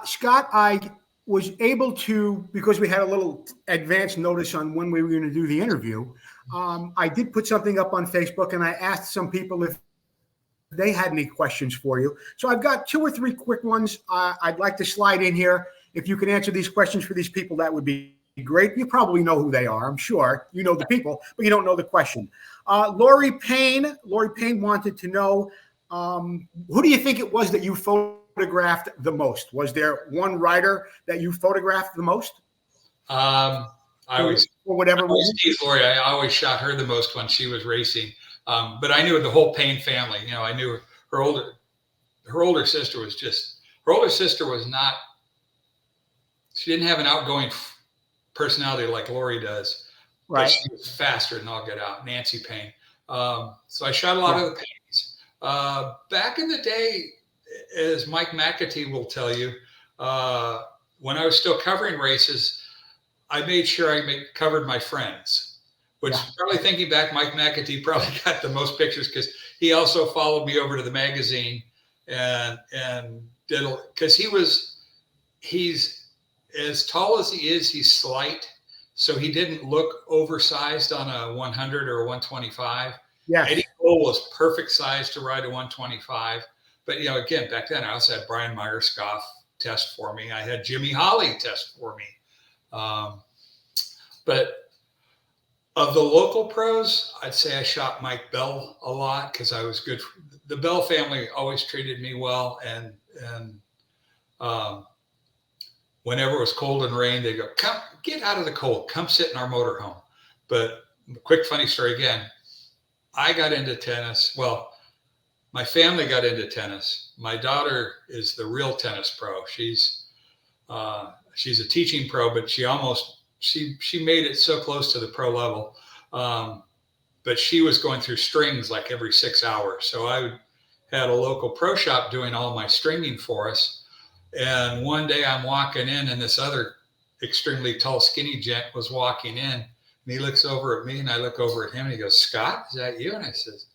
Scott, I was able to, because we had a little advance notice on when we were going to do the interview. I did put something up on Facebook, and I asked some people if they had any questions for you. So I've got 2 or 3 quick ones I'd like to slide in here. If you can answer these questions for these people, that would be great. You probably know who they are, I'm sure. You know the people, but you don't know the question. Lori Payne wanted to know, who do you think it was that you photographed the most? Was there one rider that you photographed the most? I always, or whatever. Lori, I always shot her the most when she was racing. But I knew the whole Payne family. You know, I knew her older sister was not. She didn't have an outgoing personality like Lori does. Right. But she was faster than all get out. Nancy Payne. So I shot a lot of the Paynes. Back in the day, as Mike McAtee will tell you, when I was still covering races, I made sure I covered my friends. Which, probably thinking back, Mike McAtee probably got the most pictures because he also followed me over to the magazine and did, because he's as tall as he is, he's slight, so he didn't look oversized on a 100 or a 125. Yeah, Eddie Cole was perfect size to ride a 125, but you know, again, back then I also had Brian Myerscough test for me. I had Jimmy Holly test for me, but. Of the local pros, I'd say I shot Mike Bell a lot because I was good. The Bell family always treated me well, and whenever it was cold and rain, they go, "Come, get out of the cold. Come sit in our motorhome." But quick funny story again. I got into tennis. Well, my family got into tennis. My daughter is the real tennis pro. She's a teaching pro, but she made it so close to the pro level. But she was going through strings like every 6 hours. So I had a local pro shop doing all my stringing for us. And one day I'm walking in and this other extremely tall, skinny gent was walking in, and he looks over at me and I look over at him and he goes, "Scott, is that you?" And I says,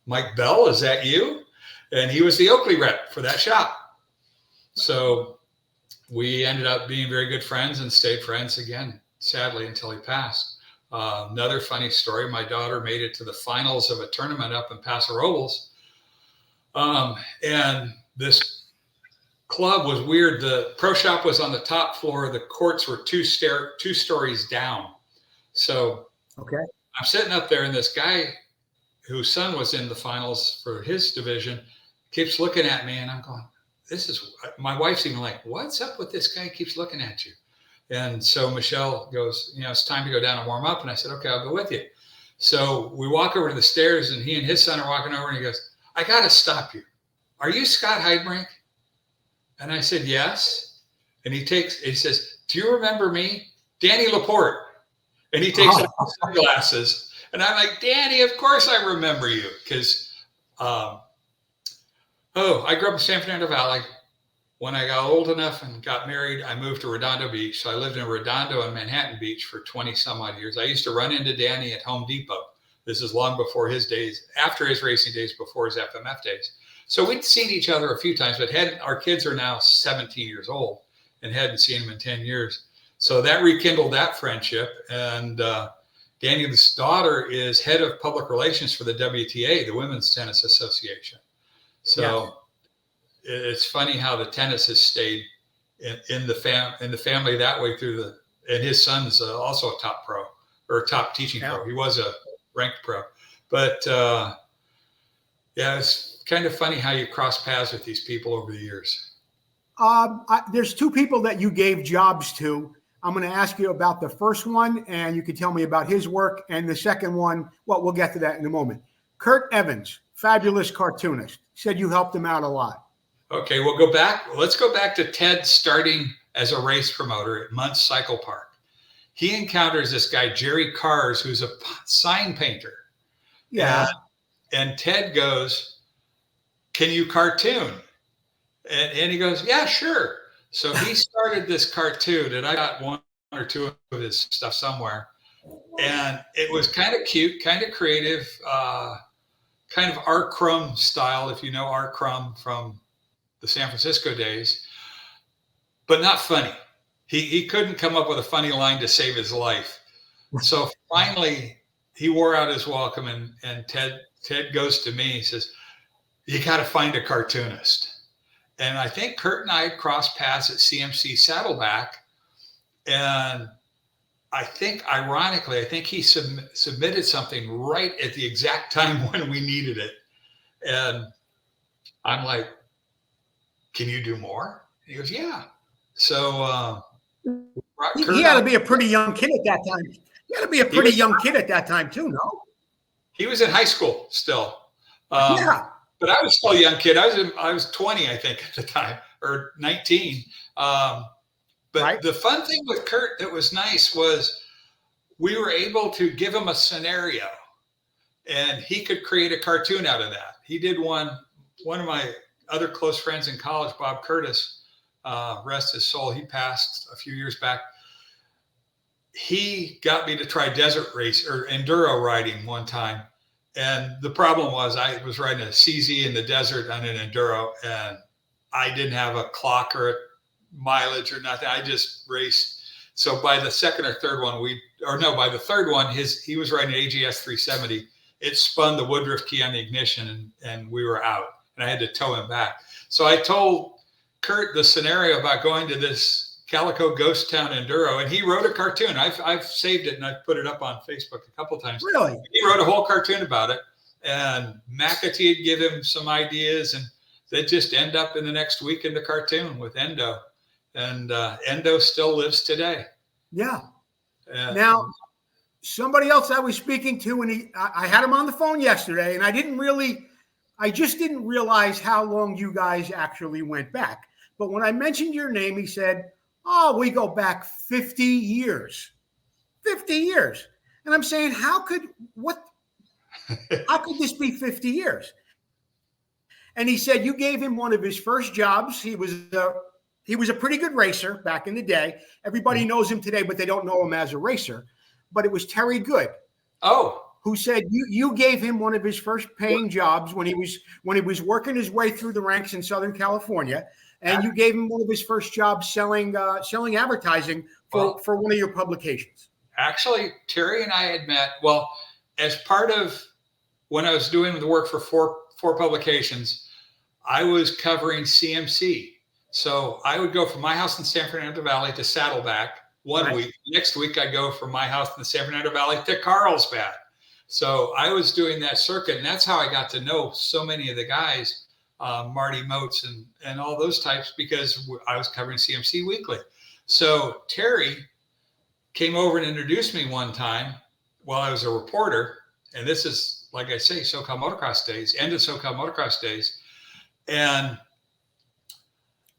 "Mike Bell, is that you?" And he was the Oakley rep for that shop. So we ended up being very good friends and stayed friends again, sadly, until he passed. Another funny story, my daughter made it to the finals of a tournament up in Paso Robles. And this club was weird. The pro shop was on the top floor. The courts were two stories down. So I'm sitting up there and this guy whose son was in the finals for his division keeps looking at me and I'm going, my wife's even like, "What's up with this guy? He keeps looking at you." And so Michelle goes, "You know, it's time to go down and warm up." And I said, "Okay, I'll go with you." So we walk over to the stairs and he and his son are walking over and he goes, "I got to stop you. Are you Scott Heidbrink?" And I said, "Yes." And he says, "Do you remember me? Danny Laporte." And he takes off his sunglasses and I'm like, "Danny, of course I remember you." Because, I grew up in San Fernando Valley. When I got old enough and got married, I moved to Redondo Beach. So I lived in Redondo and Manhattan Beach for 20 some odd years. I used to run into Danny at Home Depot. This is long before his days, after his racing days, before his FMF days. So we'd seen each other a few times, but our kids are now 17 years old and hadn't seen them in 10 years. So that rekindled that friendship. And Danny's daughter is head of public relations for the WTA, the Women's Tennis Association. So it's funny how the tennis has stayed in the family that way and his son's also a top pro or a top teaching pro. He was a ranked pro, but it's kind of funny how you cross paths with these people over the years. There's 2 people that you gave jobs to. I'm going to ask you about the first one and you can tell me about his work, and the second one, well, we'll get to that in a moment. Kurt Evans, fabulous cartoonist, said you helped him out a lot. Okay, let's go back to Ted starting as a race promoter at Muntz Cycle Park. He encounters this guy, Jerry Cars, who's a sign painter. Yeah. And Ted goes, "Can you cartoon?" And he goes, "Yeah, sure." So he started this cartoon, and I got 1 or 2 of his stuff somewhere. And it was kind of cute, kind of creative, kind of Art Crumb style, if you know Art Crumb from the San Francisco days. but not funny. He couldn't come up with a funny line to save his life. So finally, he wore out his welcome, and Ted goes to me. He says, "You got to find a cartoonist." And I think Kurt and I had crossed paths at CMC Saddleback, and I think, ironically, I think he submitted something right at the exact time when we needed it. And I'm like, "Can you do more?" He goes, "Yeah." So he had to be a pretty young kid at that time. He had to be a pretty young kid at that time too, no? He was in high school still. Yeah. But I was still a young kid. I was 20, I think, at the time, or 19. But right. The fun thing with Kurt that was nice was we were able to give him a scenario, and he could create a cartoon out of that. He did one of my other close friends in college, Bob Curtis, rest his soul. He passed a few years back. He got me to try desert race or enduro riding one time. And the problem was I was riding a CZ in the desert on an enduro, and I didn't have a clock or a mileage or nothing. I just raced. So by the second or third one, by the third one, he was riding an AGS 370. It spun the Woodruff key on the ignition, and we were out, and I had to tow him back. So I told Kurt the scenario about going to this Calico Ghost Town Enduro, and he wrote a cartoon. I've saved it, and I've put it up on Facebook a couple of times. Really? He wrote a whole cartoon about it, and McAtee would give him some ideas, and they just end up in the next week in the cartoon with Endo. And Endo still lives today. Yeah. Now, somebody else I was speaking to, and I had him on the phone yesterday, and I just didn't realize how long you guys actually went back. But when I mentioned your name, he said, "Oh, we go back 50 years. 50 years." And I'm saying, how could this be 50 years? And he said, you gave him one of his first jobs. He was a pretty good racer back in the day. Everybody knows him today, but they don't know him as a racer. But it was Terry Good. Oh. Who said you gave him one of his first paying jobs when he was working his way through the ranks in Southern California. And you gave him one of his first jobs selling advertising for one of your publications. Actually, Terry and I had met, as part of when I was doing the work for four publications, I was covering CMC. So I would go from my house in San Fernando Valley to Saddleback one week. Next week, I'd go from my house in the San Fernando Valley to Carlsbad. So I was doing that circuit, and that's how I got to know so many of the guys. Marty Moats and all those types, because I was covering CMC weekly. So Terry came over and introduced me one time while I was a reporter. And this is, like I say, SoCal Motocross days, end of SoCal Motocross days. And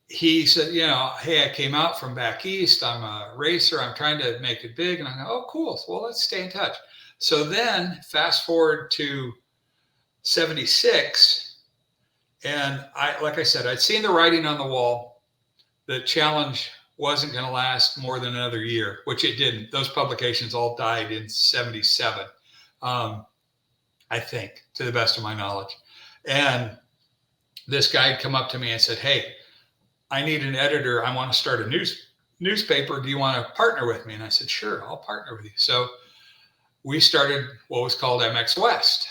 he said, "Hey, I came out from back east. I'm a racer. I'm trying to make it big." And I go, "Oh, cool. Well, let's stay in touch." So then fast forward to 76. And like I said, I'd seen the writing on the wall. The challenge wasn't going to last more than another year, which it didn't. Those publications all died in 77, I think, to the best of my knowledge. And this guy had come up to me and said, "Hey, I need an editor. I want to start a newspaper. Do you want to partner with me?" And I said, "Sure, I'll partner with you." So we started what was called MX West.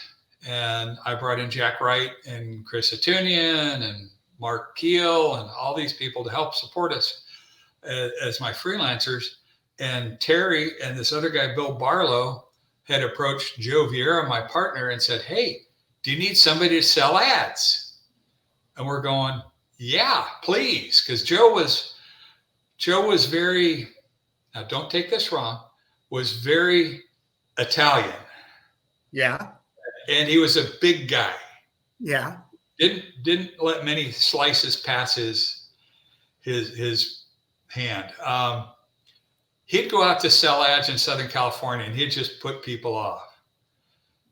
And I brought in Jack Wright and Chris Atunian and Mark Keel and all these people to help support us as my freelancers. And Terry and this other guy, Bill Barlow, had approached Joe Vieira, my partner, and said, "Hey, do you need somebody to sell ads?" And we're going, "Yeah, please." Because Joe was very, now don't take this wrong, was very Italian. Yeah. And he was a big guy. Yeah. Didn't let many slices pass his hand. He'd go out to sell ads in Southern California, and he'd just put people off.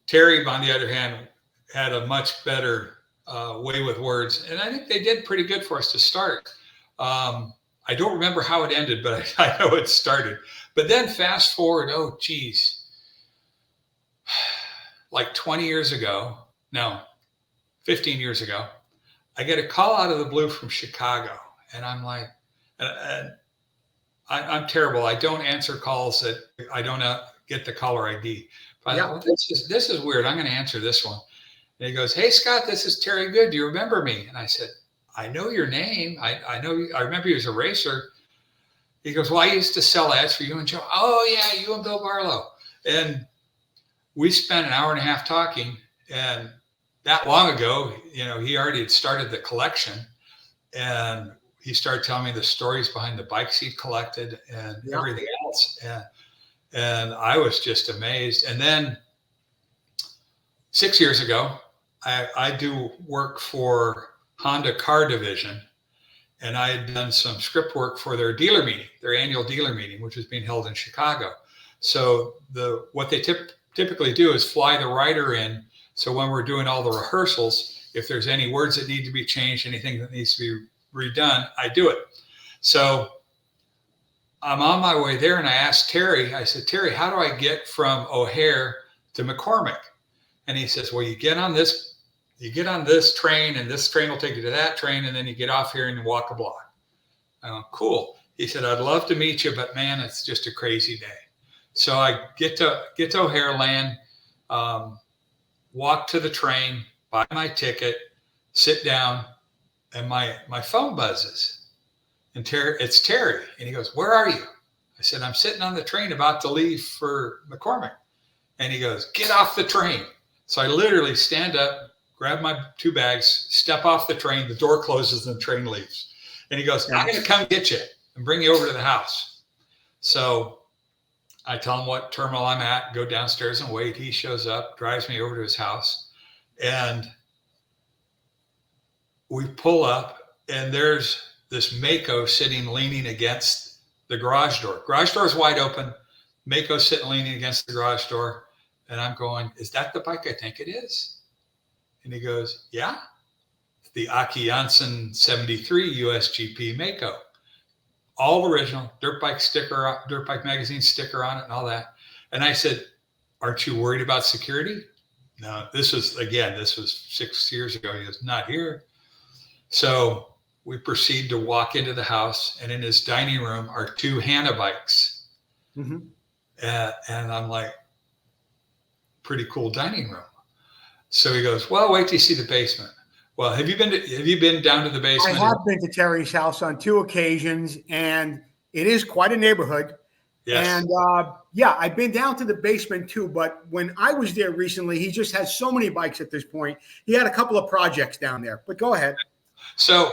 Terry, on the other hand, had a much better way with words, and I think they did pretty good for us to start. I don't remember how it ended, but I know it started. But then fast forward, 20 years ago, no, 15 years ago, I get a call out of the blue from Chicago. And I'm like, And I'm terrible. I don't answer calls that I don't get the caller ID. But I thought, well, this is weird. I'm going to answer this one. And he goes, "Hey, Scott, this is Terry Good. Do you remember me?" And I said, "I know your name. I know you. I remember you as a racer." He goes, "Well, I used to sell ads for you and Joe." "Oh, yeah, you and Bill Barlow." And we spent an hour and a half talking. And that long ago, you know, he already had started the collection. And he started telling me the stories behind the bikes he'd collected and everything else. And I was just amazed. And then 6 years ago, I do work for Honda Car Division, and I had done some script work for their dealer meeting, their annual dealer meeting, which was being held in Chicago. So what they typically do is fly the writer in. So when we're doing all the rehearsals, if there's any words that need to be changed, anything that needs to be redone, I do it. So I'm on my way there, and I asked Terry, I said, "Terry, how do I get from O'Hare to McCormick?" And he says, "Well, you get on this train, and this train will take you to that train, and then you get off here and you walk a block." I went, "Cool." He said, "I'd love to meet you, but man, it's just a crazy day." So I get to O'Hare, land, walk to the train, buy my ticket, sit down, and my phone buzzes. And it's Terry. And he goes, "Where are you?" I said, "I'm sitting on the train about to leave for McCormick." And he goes, "Get off the train." So I literally stand up, grab my 2 bags, step off the train, the door closes and the train leaves. And he goes, "I'm going to come get you and bring you over to the house." So I tell him what terminal I'm at, go downstairs and wait. He shows up, drives me over to his house. And we pull up, and there's this Mako sitting leaning against the garage door. Garage door is wide open. Mako sitting leaning against the garage door. And I'm going, "Is that the bike I think it is?" And he goes, "Yeah, the Aki Janssen 73 USGP Mako. All original, dirt bike magazine sticker on it and all that." And I said, "Aren't you worried about security?" No, this was 6 years ago. He goes, "Not here." So we proceed to walk into the house, and in his dining room are 2 Hanna bikes. Mm-hmm. And I'm like, pretty cool dining room. So he goes, "Well, wait till you see the basement." Well, have you been down to the basement? I have been to Terry's house on 2 occasions, and it is quite a neighborhood. Yes. And I've been down to the basement too. But when I was there recently, he just has so many bikes at this point. He had a couple of projects down there. But go ahead. So,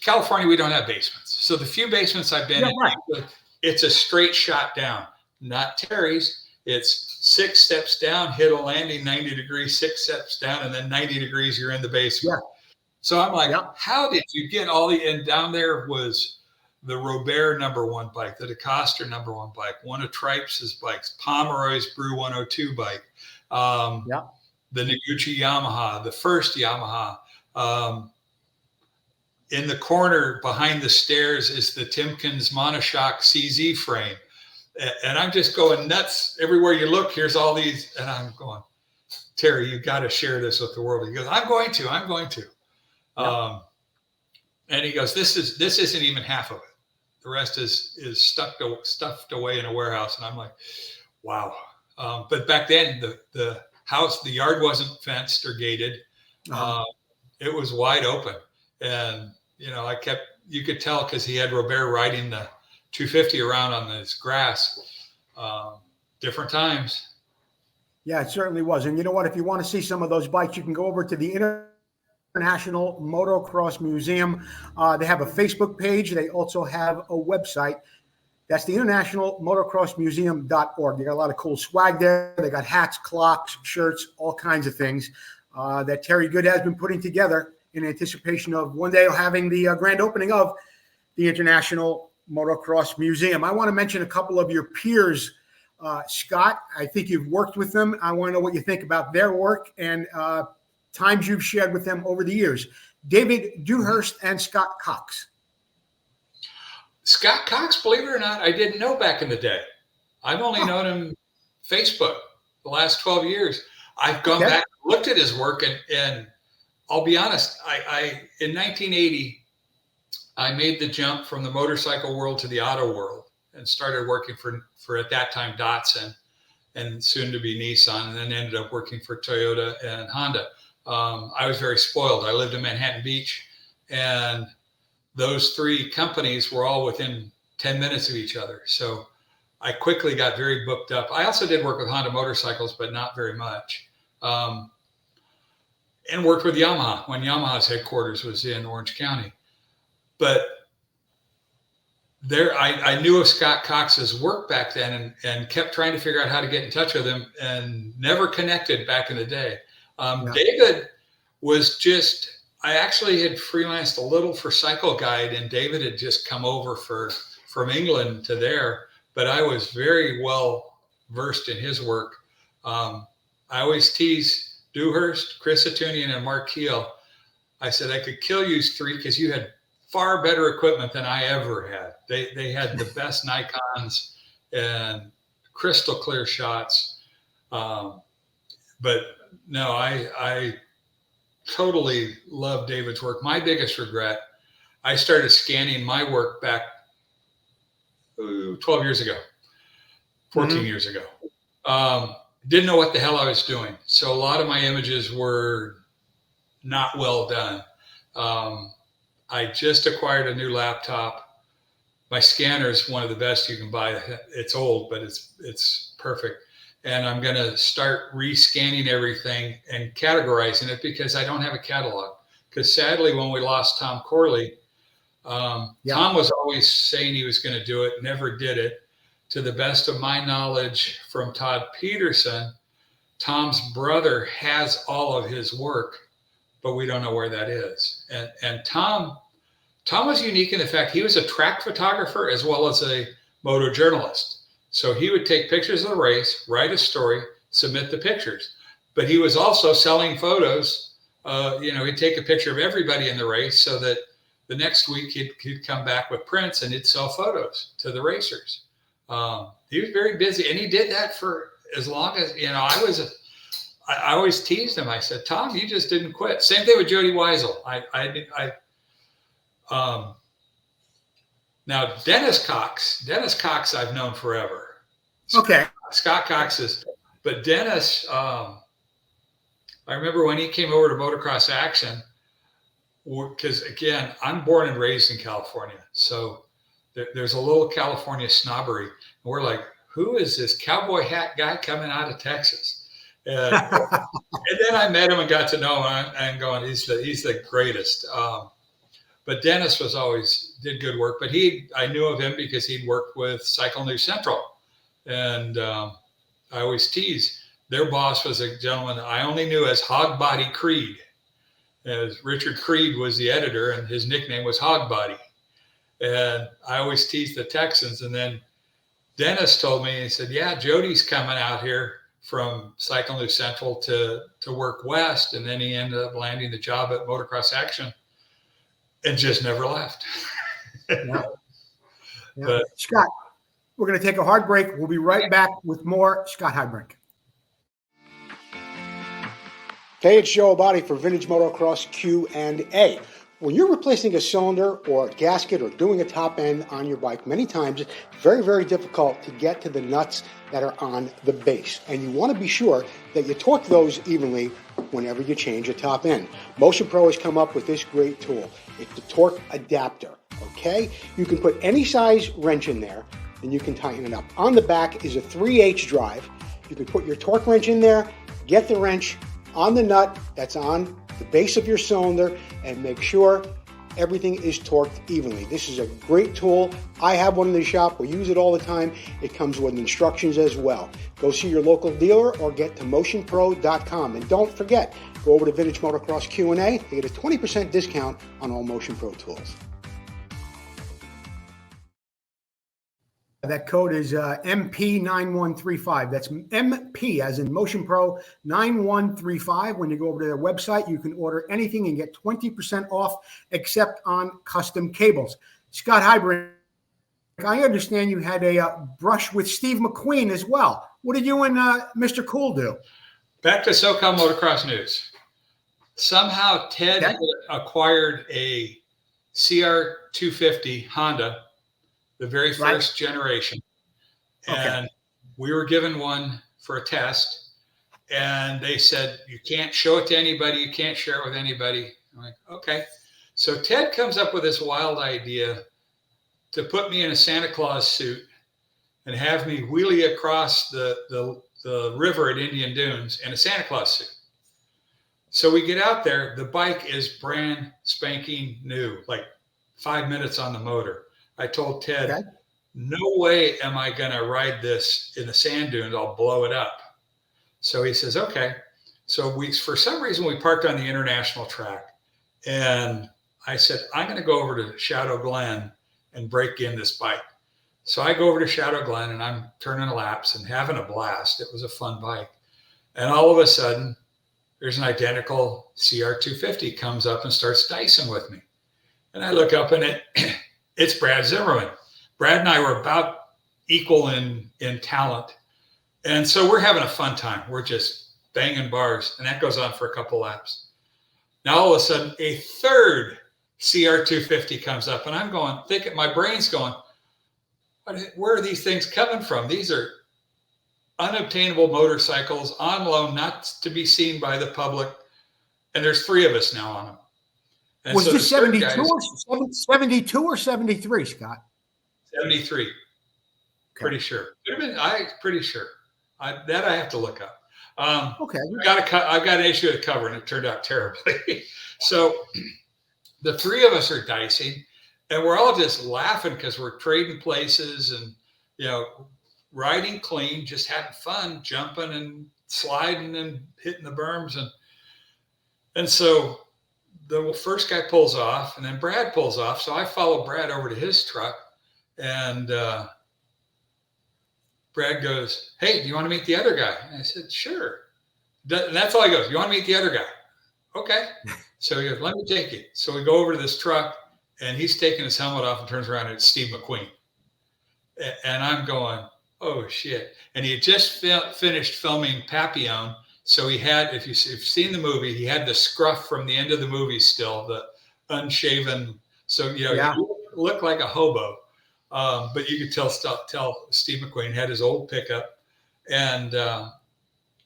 California, we don't have basements. So the few basements I've been in, it's a straight shot down. Not Terry's. It's 6 steps down, hit a landing, 90 degrees, 6 steps down, and then 90 degrees, you're in the basement. Yeah. So I'm like, how did you get and down there was the Robert #1 bike, the DeCoster #1 bike, one of Tripes' bikes, Pomeroy's Brew 102 bike, the Noguchi Yamaha, the first Yamaha. In the corner behind the stairs is the Timkins Monoshock CZ frame. And I'm just going nuts. Everywhere you look, here's all these. And I'm going, "Terry, you got to share this with the world." He goes, I'm going to. Yeah. And he goes, this isn't even half of it. The rest is stuffed away in a warehouse. And I'm like, wow. But back then, the yard wasn't fenced or gated. It was wide open. And, you could tell because he had Robert riding the 250 around on this grass. Different times. Yeah, it certainly was. And you know what? If you want to see some of those bikes, you can go over to the International Motocross Museum. They have a Facebook page. They also have a website. That's the International Motocross Museum.org. They got a lot of cool swag there. They got hats, clocks, shirts, all kinds of things that Terry Good has been putting together in anticipation of one day having the grand opening of the International Motocross Museum. I want to mention a couple of your peers. Scott, I think you've worked with them. I want to know what you think about their work and times you've shared with them over the years. David Dewhurst and Scott Cox. Scott Cox, believe it or not, I didn't know back in the day. I've only known him Facebook the last 12 years. I've gone back and looked at his work, and I'll be honest, I in 1980, I made the jump from the motorcycle world to the auto world and started working for at that time Datsun and soon to be Nissan, and then ended up working for Toyota and Honda. I was very spoiled. I lived in Manhattan Beach, and those three companies were all within 10 minutes of each other. So I quickly got very booked up. I also did work with Honda motorcycles, but not very much. And worked with Yamaha when Yamaha's headquarters was in Orange County. But there, I knew of Scott Cox's work back then and kept trying to figure out how to get in touch with him and never connected back in the day. David was just, I actually had freelanced a little for Cycle Guide, and David had just come over from England to there, but I was very well versed in his work. I always tease Dewhurst, Chris Atunian, and Mark Keel. I said, I could kill you three because you had far better equipment than I ever had. They had the best Nikons and crystal clear shots. But no, I totally love David's work. My biggest regret, I started scanning my work back 12 years ago, 14 years ago. Didn't know what the hell I was doing. So a lot of my images were not well done. I just acquired a new laptop. My scanner is one of the best you can buy. It's old, but it's perfect. And I'm going to start rescanning everything and categorizing it because I don't have a catalog. Because sadly, when we lost Tom Corley, Tom was always saying he was going to do it, never did it. To the best of my knowledge from Todd Peterson, Tom's brother has all of his work, but we don't know where that is. And Tom was unique in the fact he was a track photographer as well as a moto journalist. So he would take pictures of the race, write a story, submit the pictures. But he was also selling photos. He'd take a picture of everybody in the race so that the next week he'd come back with prints and he'd sell photos to the racers. He was very busy, and he did that for as long as, I always teased him. I said, Tom, you just didn't quit. Same thing with Jody Weisel. Now Dennis Cox I've known forever. Okay. Scott Cox but Dennis, I remember when he came over to Motocross Action, because again, I'm born and raised in California. So there's a little California snobbery. And we're like, who is this cowboy hat guy coming out of Texas? And then I met him and got to know him and going, he's the greatest. But Dennis did good work, but I knew of him because he'd worked with Cycle News Central. And I always tease, their boss was a gentleman I only knew as Hog Body Creed. As Richard Creed was the editor, and his nickname was Hog Body. And I always teased the Texans. And then Dennis told me, he said, yeah, Jody's coming out here from Cycle News Central to work west. And then he ended up landing the job at Motocross Action and just never left. But, Scott, we're going to take a hard break. We'll be right back with more Scott Heidbrink. Hey, it's Joe Abadi for Vintage Motocross Q&A. When you're replacing a cylinder or a gasket or doing a top end on your bike, many times it's very, very difficult to get to the nuts that are on the base. And you want to be sure that you torque those evenly whenever you change a top end. Motion Pro has come up with this great tool. It's the torque adapter, okay? You can put any size wrench in there and you can tighten it up. On the back is a 3/8 drive. You can put your torque wrench in there, get the wrench on the nut that's on the base of your cylinder, and make sure everything is torqued evenly. This is a great tool. I have one in the shop. We use it all the time. It comes with instructions as well. Go see your local dealer or get to motionpro.com. And don't forget, go over to Vintage Motocross Q&A to get a 20% discount on all Motion Pro tools. That code is MP9135. That's MP as in Motion Pro 9135. When you go over to their website, you can order anything and get 20% off except on custom cables. Scott Heidbrink, I understand you had a brush with Steve McQueen as well. What did you and Mr. Cool do? Back to SoCal Motocross News. Somehow Ted acquired a CR250 Honda, the very first generation. And we were given one for a test. And they said, you can't show it to anybody. You can't share it with anybody. I'm like, okay. So Ted comes up with this wild idea to put me in a Santa Claus suit and have me wheelie across the river at Indian Dunes in a Santa Claus suit. So we get out there. The bike is brand spanking new, like 5 minutes on the motor. I told Ted, no way am I going to ride this in the sand dunes. I'll blow it up. So he says, okay. So for some reason, we parked on the international track. And I said, I'm going to go over to Shadow Glen and break in this bike. So I go over to Shadow Glen and I'm turning laps and having a blast. It was a fun bike. And all of a sudden, there's an identical CR250 comes up and starts dicing with me. And I look up and it's Brad Zimmerman. Brad and I were about equal in talent. And so we're having a fun time. We're just banging bars. And that goes on for a couple laps. Now, all of a sudden, a third CR250 comes up. And I'm going, thinking, my brain's going, where are these things coming from? These are unobtainable motorcycles on loan, not to be seen by the public. And there's 3 of us now on them. And was so this 72 or 73, Scott? 73. Okay. Pretty sure. Pretty sure. That I have to look up. Okay. I've got an issue to cover, and it turned out terribly. So the 3 of us are dicing, and we're all just laughing because we're trading places and, riding clean, just having fun, jumping and sliding and hitting the berms. And so the first guy pulls off, and then Brad pulls off. So I follow Brad over to his truck, and Brad goes, hey, do you want to meet the other guy? And I said, sure. And that's all he goes, you want to meet the other guy? Okay. So he goes, let me take you. So we go over to this truck, and he's taking his helmet off and turns around, and it's Steve McQueen. And I'm going, oh, shit. And he had just finished filming Papillon. So he had, if you've seen the movie, he had the scruff from the end of the movie still, the unshaven. So, he looked like a hobo. But you could tell Steve McQueen had his old pickup, and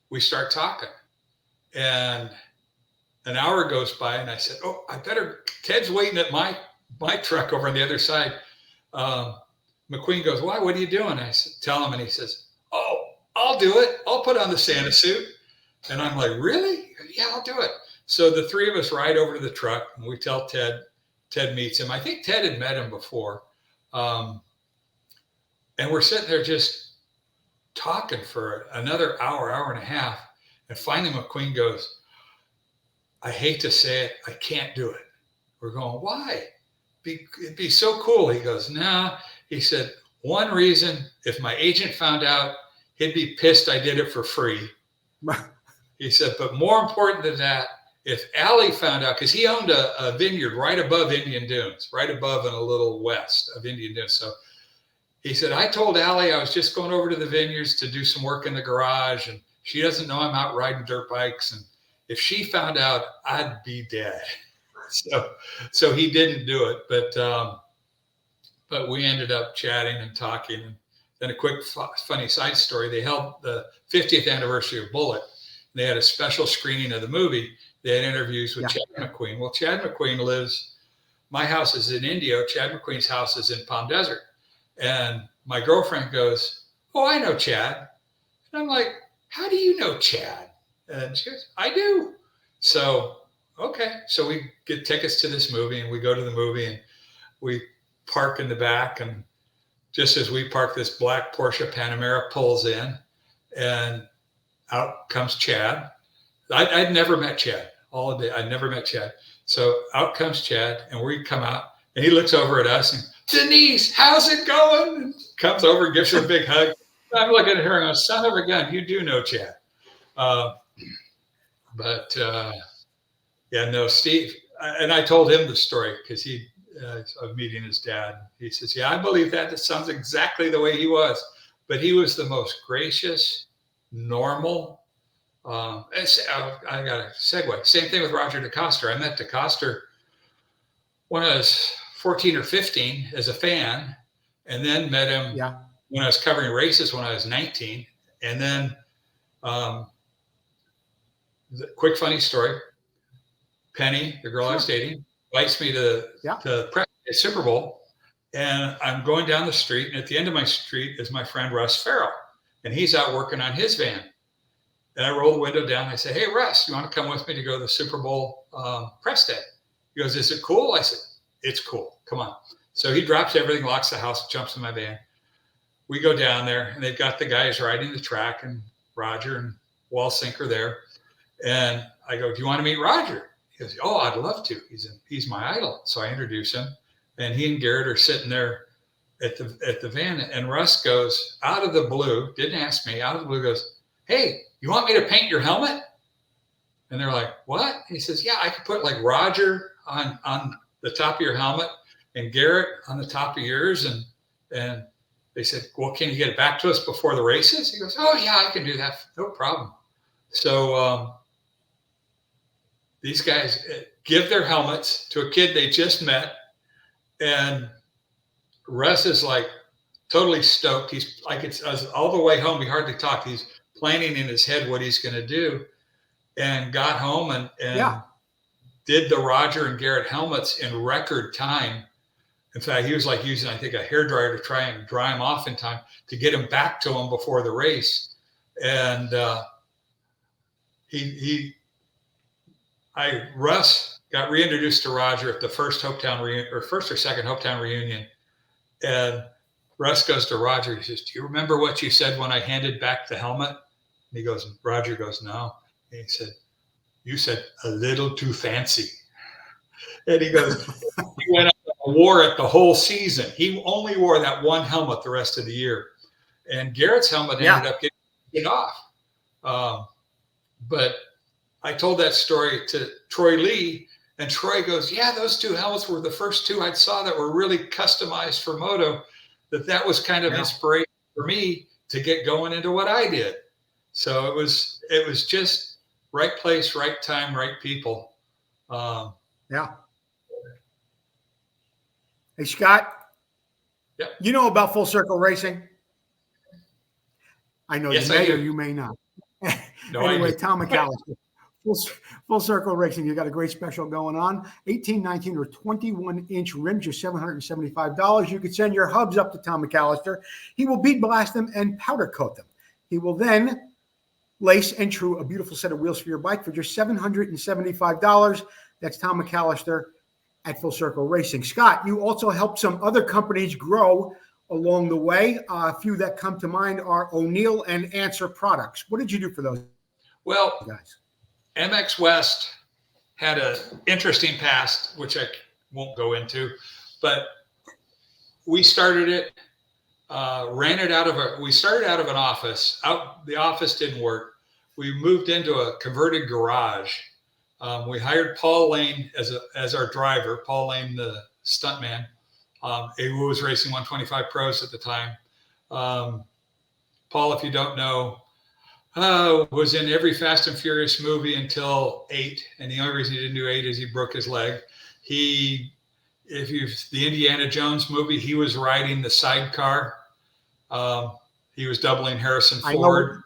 we start talking. And an hour goes by, and I said, oh, Ted's waiting at my truck over on the other side. McQueen goes, why? What are you doing? I said, tell him. And he says, oh, I'll do it. I'll put on the Santa suit. And I'm like, really? Yeah, I'll do it. So the 3 of us ride over to the truck, and we tell Ted. Ted meets him. I think Ted had met him before. And we're sitting there just talking for another hour and a half. And finally McQueen goes, I hate to say it, I can't do it. We're going, why? It'd be so cool. He goes, no. He said, one reason, if my agent found out, he'd be pissed I did it for free. He said, but more important than that, if Allie found out, because he owned a vineyard right above Indian Dunes, right above and a little west of Indian Dunes. So he said, I told Allie I was just going over to the vineyards to do some work in the garage, and she doesn't know I'm out riding dirt bikes. And if she found out, I'd be dead. So he didn't do it. But we ended up chatting and talking. And then a quick funny side story. They held the 50th anniversary of Bullet. They had a special screening of the movie. They had interviews with Chad McQueen. Well, Chad McQueen my house is in Indio. Chad McQueen's house is in Palm Desert. And my girlfriend goes, oh, I know Chad. And I'm like, how do you know Chad? And she goes, I do. So, okay. So we get tickets to this movie, and we go to the movie, and we park in the back. And just as we park, this black Porsche Panamera pulls in, and out comes Chad. I'd never met Chad all day. I'd never met Chad. So out comes Chad, and we come out, and he looks over at us and, Denise, how's it going? And comes over and gives her a big hug. I'm looking at her and go, son of a gun, you do know Chad. Steve, and I told him the story because of meeting his dad. He says, yeah, I believe that. It sounds exactly the way he was. But he was the most gracious, normal. I got a segue. Same thing with Roger DeCoster. I met DeCoster when I was 14 or 15 as a fan, and then met him when I was covering races when I was 19. And then, the quick funny story, Penny, the girl I was dating, invites me to press a Super Bowl. And I'm going down the street, and at the end of my street is my friend Russ Farrell, and he's out working on his van. And I roll the window down. And I say, "Hey, Russ, you want to come with me to go to the Super Bowl press day?" He goes, "Is it cool?" I said, "It's cool. Come on." So he drops everything, locks the house, jumps in my van. We go down there, and they've got the guys riding the track, and Roger and Walsink are there. And I go, "Do you want to meet Roger?" He goes, "Oh, I'd love to. He's my idol." So I introduce him, and he and Garrett are sitting there at the van. And Russ goes, out of the blue, didn't ask me, out of the blue goes, "Hey, you want me to paint your helmet?" And they're like, "What?" And he says, "Yeah, I could put like Roger on the top of your helmet and Garrett on the top of yours." And they said, "Well, can you get it back to us before the races?" He goes, "Oh yeah, I can do that. No problem." So these guys give their helmets to a kid they just met. And Russ is like totally stoked. He's like, it's all the way home. He hardly talked. He's planning in his head what he's going to do, and got home and did the Roger and Garrett helmets in record time. In fact, he was like using, I think, a hairdryer to try and dry them off in time to get them back to him before the race. And Russ got reintroduced to Roger at the first first or second Hopetown reunion. And Russ goes to Roger. He says, "Do you remember what you said when I handed back the helmet?" And Roger goes, "No." And he said, "You said a little too fancy." And he goes, he went up and wore it the whole season. He only wore that one helmet the rest of the year. And Garrett's helmet ended up getting off. But I told that story to Troy Lee, and Troy goes, "Yeah, those two helmets were the first two I saw that were really customized for moto. That was kind of inspiration for me to get going into what I did." So it was just right place, right time, right people. Hey, Scott. Yep. You know about Full Circle Racing? I know Yes, you may or you may not. No, anyway, Tom McAllister. Full Circle Racing, you got a great special going on. 18, 19, or 21-inch rims, just $775. You could send your hubs up to Tom McAllister. He will bead blast them and powder coat them. He will then lace and true a beautiful set of wheels for your bike for just $775. That's Tom McAllister at Full Circle Racing. Scott, you also helped some other companies grow along the way. A few that come to mind are O'Neill and Answer Products. What did you do for those guys? MX West had an interesting past, which I won't go into, but we started it, we started out of an office. The office didn't work. We moved into a converted garage. We hired Paul Lane as our driver. Paul Lane, the stuntman, who was racing 125 pros at the time. Paul, if you don't know, was in every Fast and Furious movie until 8, and the only reason he didn't do 8 is he broke his leg. The Indiana Jones movie, he was riding the sidecar. He was doubling Harrison Ford.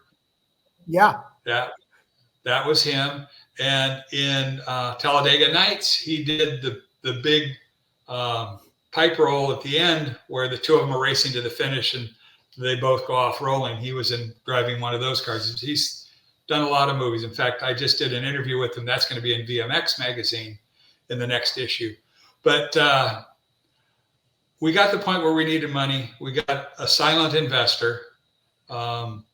Yeah, that was him. And in Talladega Nights, he did the big pipe roll at the end where the two of them are racing to the finish and they both go off rolling. He was driving one of those cars. He's done a lot of movies. In fact, I just did an interview with him. That's going to be in VMX magazine in the next issue. But we got to the point where we needed money. We got a silent investor who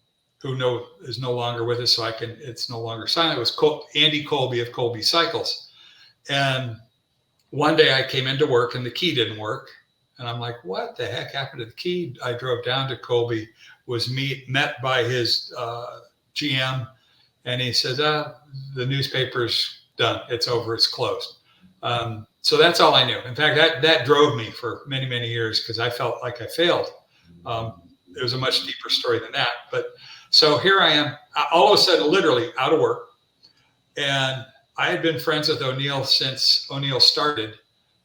is no longer with us, so it's no longer silent. It was Andy Colby of Colby Cycles. And one day I came into work and the key didn't work. And I'm like, what the heck happened to the key? I drove down to Colby, was met by his GM, and he said, the newspaper's done. It's over. It's closed. So that's all I knew. In fact, that drove me for many, many years because I felt like I failed. It was a much deeper story than that. But so here I am, all of a sudden, literally out of work. And I had been friends with O'Neill since O'Neill started.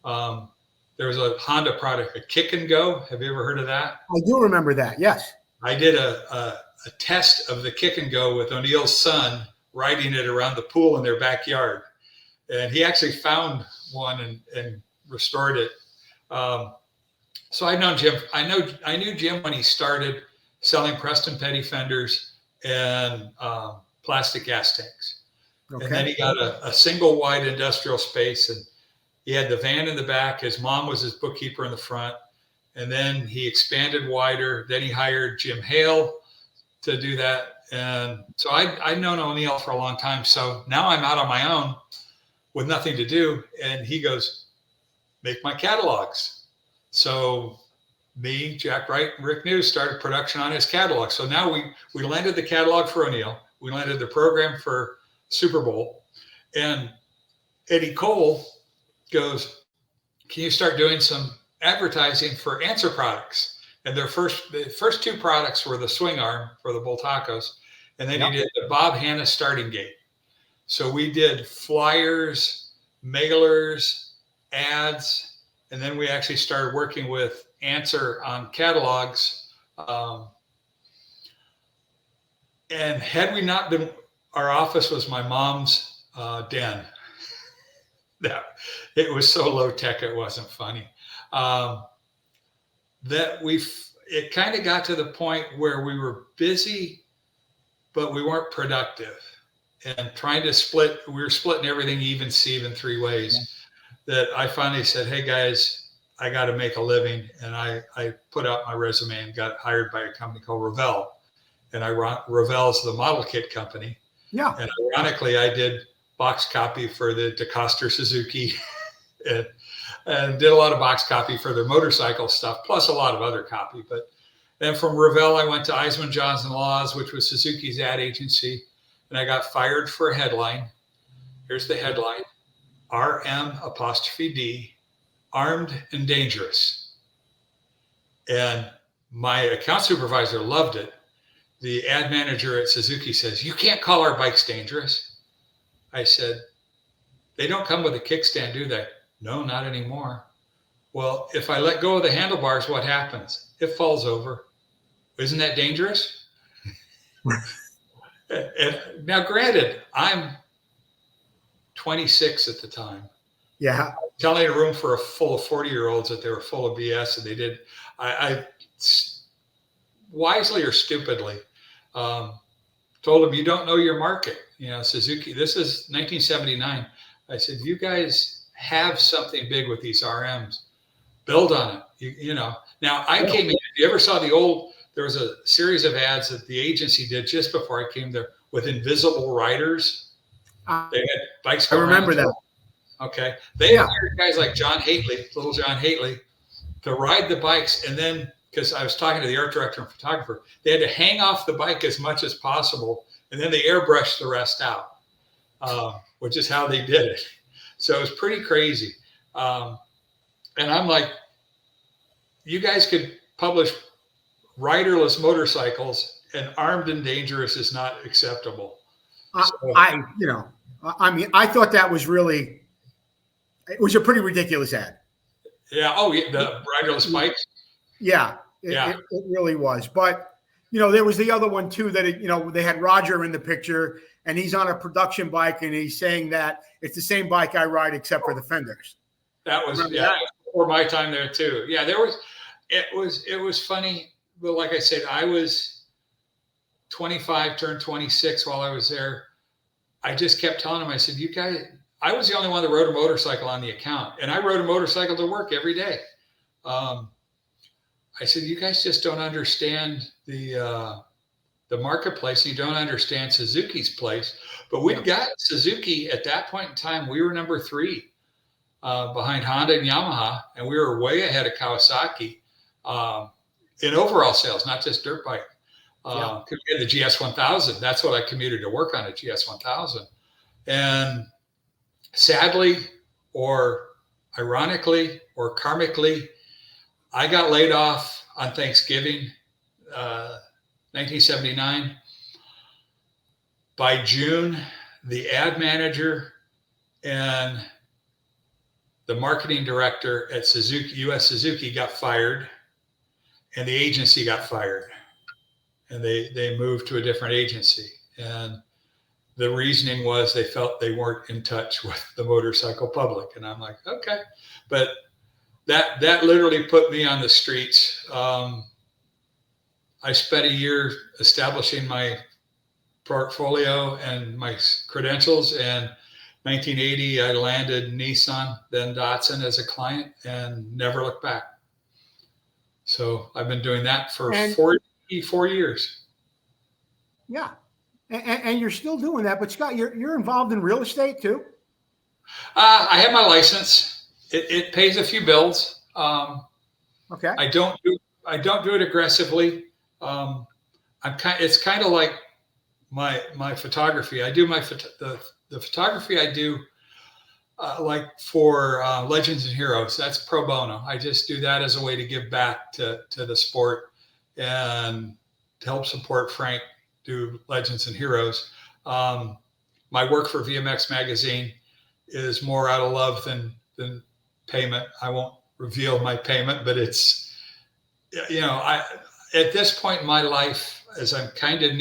There was a Honda product, a Kick and Go. Have you ever heard of that? I do remember that. Yes. I did a test of the Kick and Go with O'Neill's son, riding it around the pool in their backyard. And he actually found one and restored it. So I've known Jim. I knew Jim when he started selling Preston Petty fenders and plastic gas tanks. Okay. And then he got a single wide industrial space, and he had the van in the back. His mom was his bookkeeper in the front. And then he expanded wider. Then he hired Jim Hale to do that. And so I'd known O'Neill for a long time. So now I'm out on my own with nothing to do. And he goes, make my catalogs. So me, Jack Wright, and Rick News started production on his catalog. So now we landed the catalog for O'Neill. We landed the program for Super Bowl. And Eddie Cole goes, can you start doing some advertising for Answer products? And the first two products were the swing arm for the Bull Tacos. And then he did the Bob Hanna starting gate. So we did flyers, mailers, ads, and then we actually started working with Answer on catalogs. And had we not been, our office was my mom's den. It was so low tech, it wasn't funny. It kind of got to the point where we were busy, but we weren't productive, and trying to we were splitting everything even Steven 3 ways. That I finally said, hey guys, I got to make a living. And I put out my resume and got hired by a company called Revell. And Revell's the model kit company. Yeah. And ironically, I did box copy for the DeCoster Suzuki and did a lot of box copy for their motorcycle stuff, plus a lot of other copy. But then from Revell, I went to Eisman Johns and Laws, which was Suzuki's ad agency. And I got fired for a headline. Here's the headline: RM''D, armed and dangerous. And my account supervisor loved it. The ad manager at Suzuki says, you can't call our bikes dangerous. I said, they don't come with a kickstand, do they? No, not anymore. Well, if I let go of the handlebars, what happens? It falls over. Isn't that dangerous? And now, granted, I'm 26 at the time. Yeah. Telling a room full of 40-year-olds that they were full of BS, and they did. I wisely or stupidly told them, you don't know your market. Suzuki, this is 1979. I said, you guys have something big with these RMs. Build on it. Now I came in. If you ever saw there was a series of ads that the agency did just before I came there with invisible riders. They had bikes. I remember that. Okay. They hired guys like little John Hately, to ride the bikes. And then, because I was talking to the art director and photographer, they had to hang off the bike as much as possible. And then they airbrushed the rest out, which is how they did it. So it was pretty crazy. And I'm like, you guys could publish riderless motorcycles, and armed and dangerous is not acceptable. I thought that was really, it was a pretty ridiculous ad. Yeah. Oh, yeah. The riderless bikes. Yeah. It really was. But, there was the other one too, that, they had Roger in the picture, and he's on a production bike, and he's saying that it's the same bike I ride except for the fenders. That was, before my time there too. Yeah. It was funny. But like I said, I was 25, turned 26 while I was there. I just kept telling them, I said, you guys, I was the only one that rode a motorcycle on the account, and I rode a motorcycle to work every day. I said, you guys just don't understand the marketplace. You don't understand Suzuki's place. But we've got Suzuki at that point in time. We were number 3 behind Honda and Yamaha, and we were way ahead of Kawasaki in overall sales, not just dirt bike. Because we had the GS 1000. That's what I commuted to work on, a GS 1000. And sadly, or ironically, or karmically, I got laid off on Thanksgiving, 1979. By June, the ad manager and the marketing director at Suzuki, US Suzuki, got fired, and the agency got fired, and they moved to a different agency. And the reasoning was they felt they weren't in touch with the motorcycle public. And I'm like, okay. But that literally put me on the streets. I spent a year establishing my portfolio and my credentials. And 1980, I landed Nissan, then Datsun as a client, and never looked back. So I've been doing that for 44 years. Yeah. And you're still doing that, but Scott, you're involved in real estate too? I have my license. It pays a few bills. Okay. I don't do it aggressively. It's kind of like my photography. I do the photography I do like for Legends and Heroes. That's pro bono. I just do that as a way to give back to the sport and to help support Frank do Legends and Heroes. My work for Vmx magazine is more out of love than payment. I won't reveal my payment, but it's, at this point in my life, as I'm kind of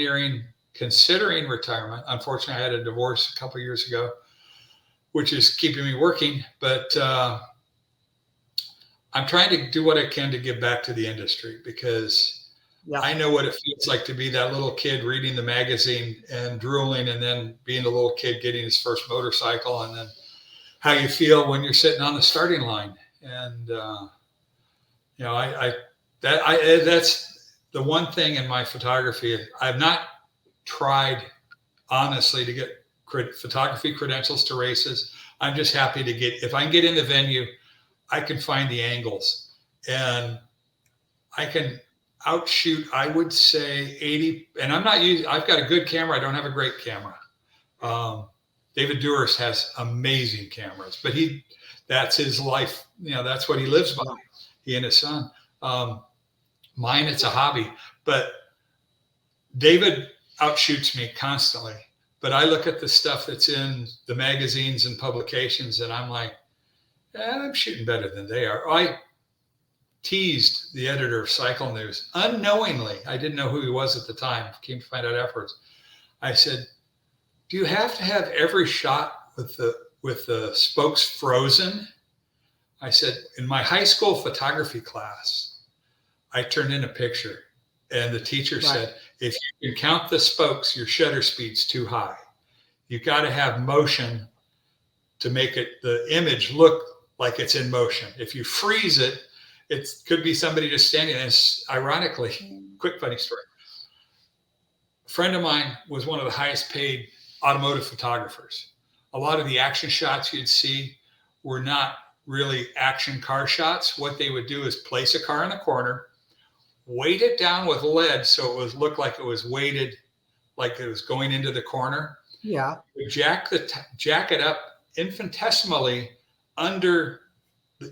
considering retirement, unfortunately I had a divorce a couple of years ago, which is keeping me working, but I'm trying to do what I can to give back to the industry, because I know what it feels like to be that little kid reading the magazine and drooling, and then being the little kid getting his first motorcycle, and then how you feel when you're sitting on the starting line. And that's the one thing in my photography. I've not tried honestly to get photography credentials to races. I'm just happy to if I can get in the venue, I can find the angles, and I can outshoot, I would say 80, and I've got a good camera. I don't have a great camera. David Durst has amazing cameras, but that's his life. That's what he lives by, he and his son. Mine, it's a hobby, but David outshoots me constantly. But I look at the stuff that's in the magazines and publications, and I'm like, I'm shooting better than they are. I teased the editor of Cycle News unknowingly. I didn't know who he was at the time. Came to find out afterwards. I said, "Do you have to have every shot with the spokes frozen?" I said, "In my high school photography class, I turned in a picture, and the teacher said, if you can count the spokes, your shutter speed's too high. You got to have motion to make the image look like it's in motion. If you freeze it, it could be somebody just standing there." And ironically, quick funny story. A friend of mine was one of the highest paid automotive photographers. A lot of the action shots you'd see were not really action car shots. What they would do is place a car in the corner, weight it down with lead so it would look like it was weighted, like it was going into the corner. Yeah. Jack it up infinitesimally under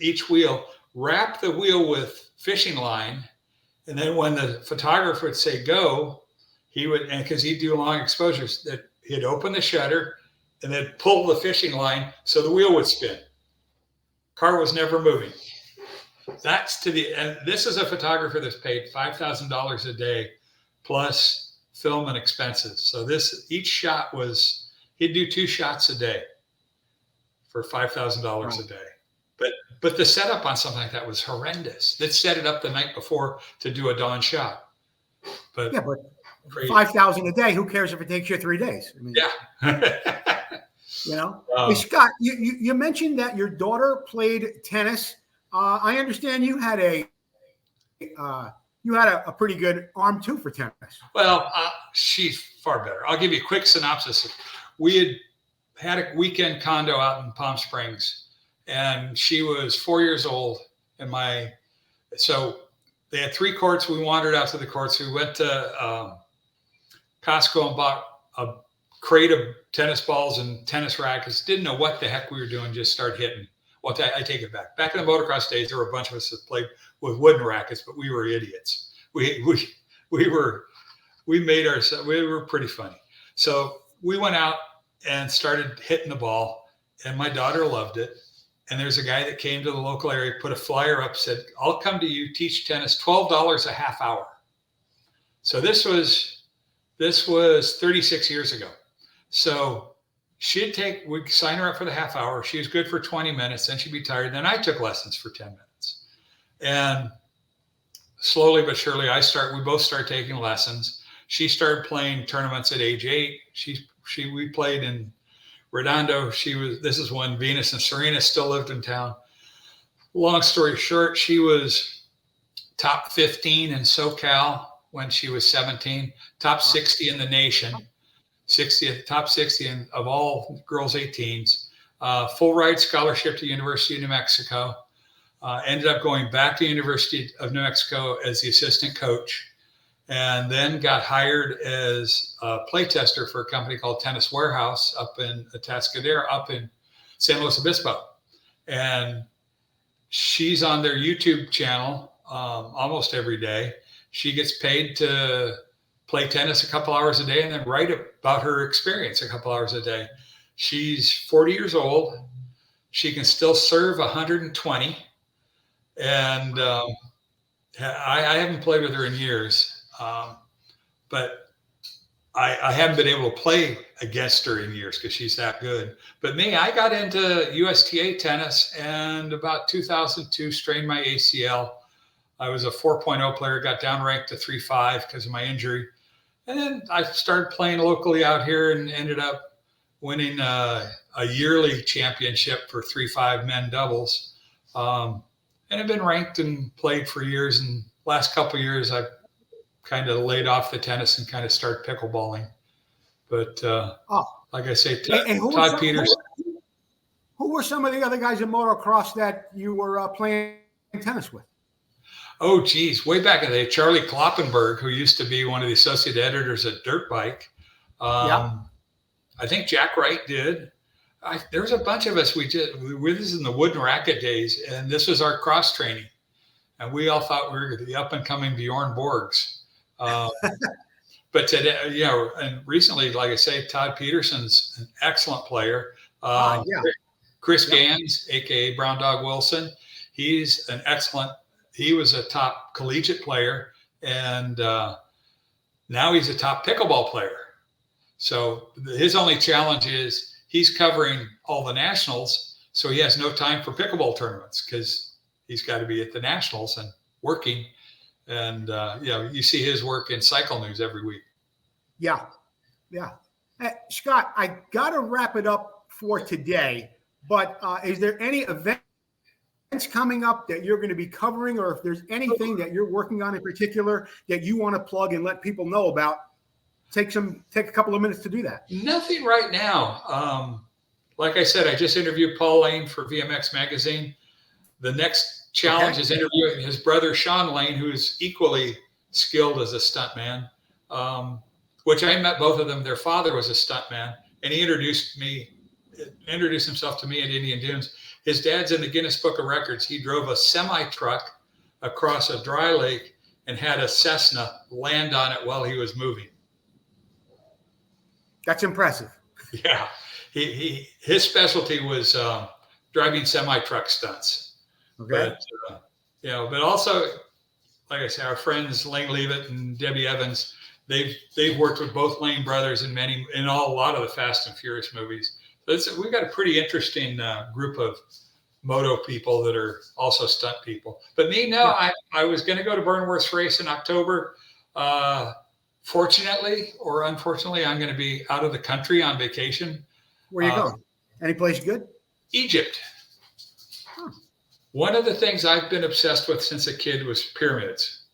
each wheel, wrap the wheel with fishing line, and then when the photographer would say go, he would, and because he'd do long exposures, that he'd open the shutter and then pull the fishing line so the wheel would spin. Car was never moving. And this is a photographer that's paid $5,000 a day plus film and expenses. So each shot he'd do 2 shots a day for $5,000 a day. But the setup on something like that was horrendous. They'd set it up the night before to do a dawn shot. But $5,000 a day, who cares if it takes you 3 days? I mean, Hey, Scott, you mentioned that your daughter played tennis. I understand you had a pretty good arm too for tennis. Well, she's far better. I'll give you a quick synopsis. We had a weekend condo out in Palm Springs, and she was 4 years old. So they had 3 courts. We wandered out to the courts. We went to Costco and bought a crate of tennis balls and tennis rackets. Didn't know what the heck we were doing. Just started hitting. Well, I take it back. Back in the motocross days, there were a bunch of us that played with wooden rackets, but we were idiots. We were pretty funny. So we went out and started hitting the ball, and my daughter loved it. and there's a guy that came to the local area, put a flyer up, said, I'll come to you, teach tennis, $12 a half hour. So this was 36 years ago. So we'd sign her up for the half hour. She was good for 20 minutes. Then she'd be tired. Then I took lessons for 10 minutes. And slowly but surely, we both started taking lessons. She started playing tournaments at age 8. We played in Redondo. This is when Venus and Serena still lived in town. Long story short, she was top 15 in SoCal when she was 17, top 60 in the nation, top 60 of all girls 18s, full ride scholarship to University of New Mexico. Ended up going back to University of New Mexico as the assistant coach, and then got hired as a play tester for a company called Tennis Warehouse up in Atascadero, up in San Luis Obispo. And she's on their YouTube channel almost every day. She gets paid to play tennis a couple hours a day and then write about her experience a couple hours a day. She's 40 years old. She can still serve 120. And I haven't played with her in years, but I haven't been able to play against her in years because she's that good. But me, I got into USTA tennis, and about 2002 strained my ACL. I was a 4.0 player, got downranked to 3.5 because of my injury. And then I started playing locally out here and ended up winning a yearly championship for 3.5 men doubles. And I've been ranked and played for years. And last couple of years, I've kind of laid off the tennis and kind of started pickleballing. But like I say, Todd Peters. Who were some of the other guys in motocross that you were playing tennis with? Oh, geez. Way back in the day, Charlie Kloppenberg, who used to be one of the associate editors at Dirt Bike. I think Jack Wright did. There was a bunch of us. This is in the wooden racket days, and this was our cross training. And we all thought we were the up and coming Bjorn Borgs. But today, and recently, like I say, Todd Peterson's an excellent player. Chris Gans, aka Brown Dog Wilson, he's an excellent. He was a top collegiate player, and now he's a top pickleball player. So his only challenge is he's covering all the nationals, so he has no time for pickleball tournaments because he's got to be at the nationals and working. And you see his work in Cycle News every week. Yeah. Hey, Scott, I got to wrap it up for today, but is there any events coming up that you're going to be covering, or if there's anything that you're working on in particular that you want to plug and let people know about? Take a couple of minutes to do that. Nothing right now. Like I said, I just interviewed Paul Lane for VMX magazine. The next challenge is interviewing his brother, Sean Lane, who's equally skilled as a stuntman, which I met both of them. Their father was a stuntman, and he introduced himself to me at Indian Dunes. His dad's in the Guinness Book of Records. He drove a semi-truck across a dry lake and had a Cessna land on it while he was moving. That's impressive. Yeah. His specialty was driving semi-truck stunts. Okay. But also, like I say, our friends Lane Leavitt and Debbie Evans, they've worked with both Lane brothers in a lot of the Fast and Furious movies. So we've got a pretty interesting group of moto people that are also stunt people. But me, no, I was going to go to Burnworth's race in October. Fortunately or unfortunately, I'm going to be out of the country on vacation. Where are you going? Any place good? Egypt. One of the things I've been obsessed with since a kid was pyramids.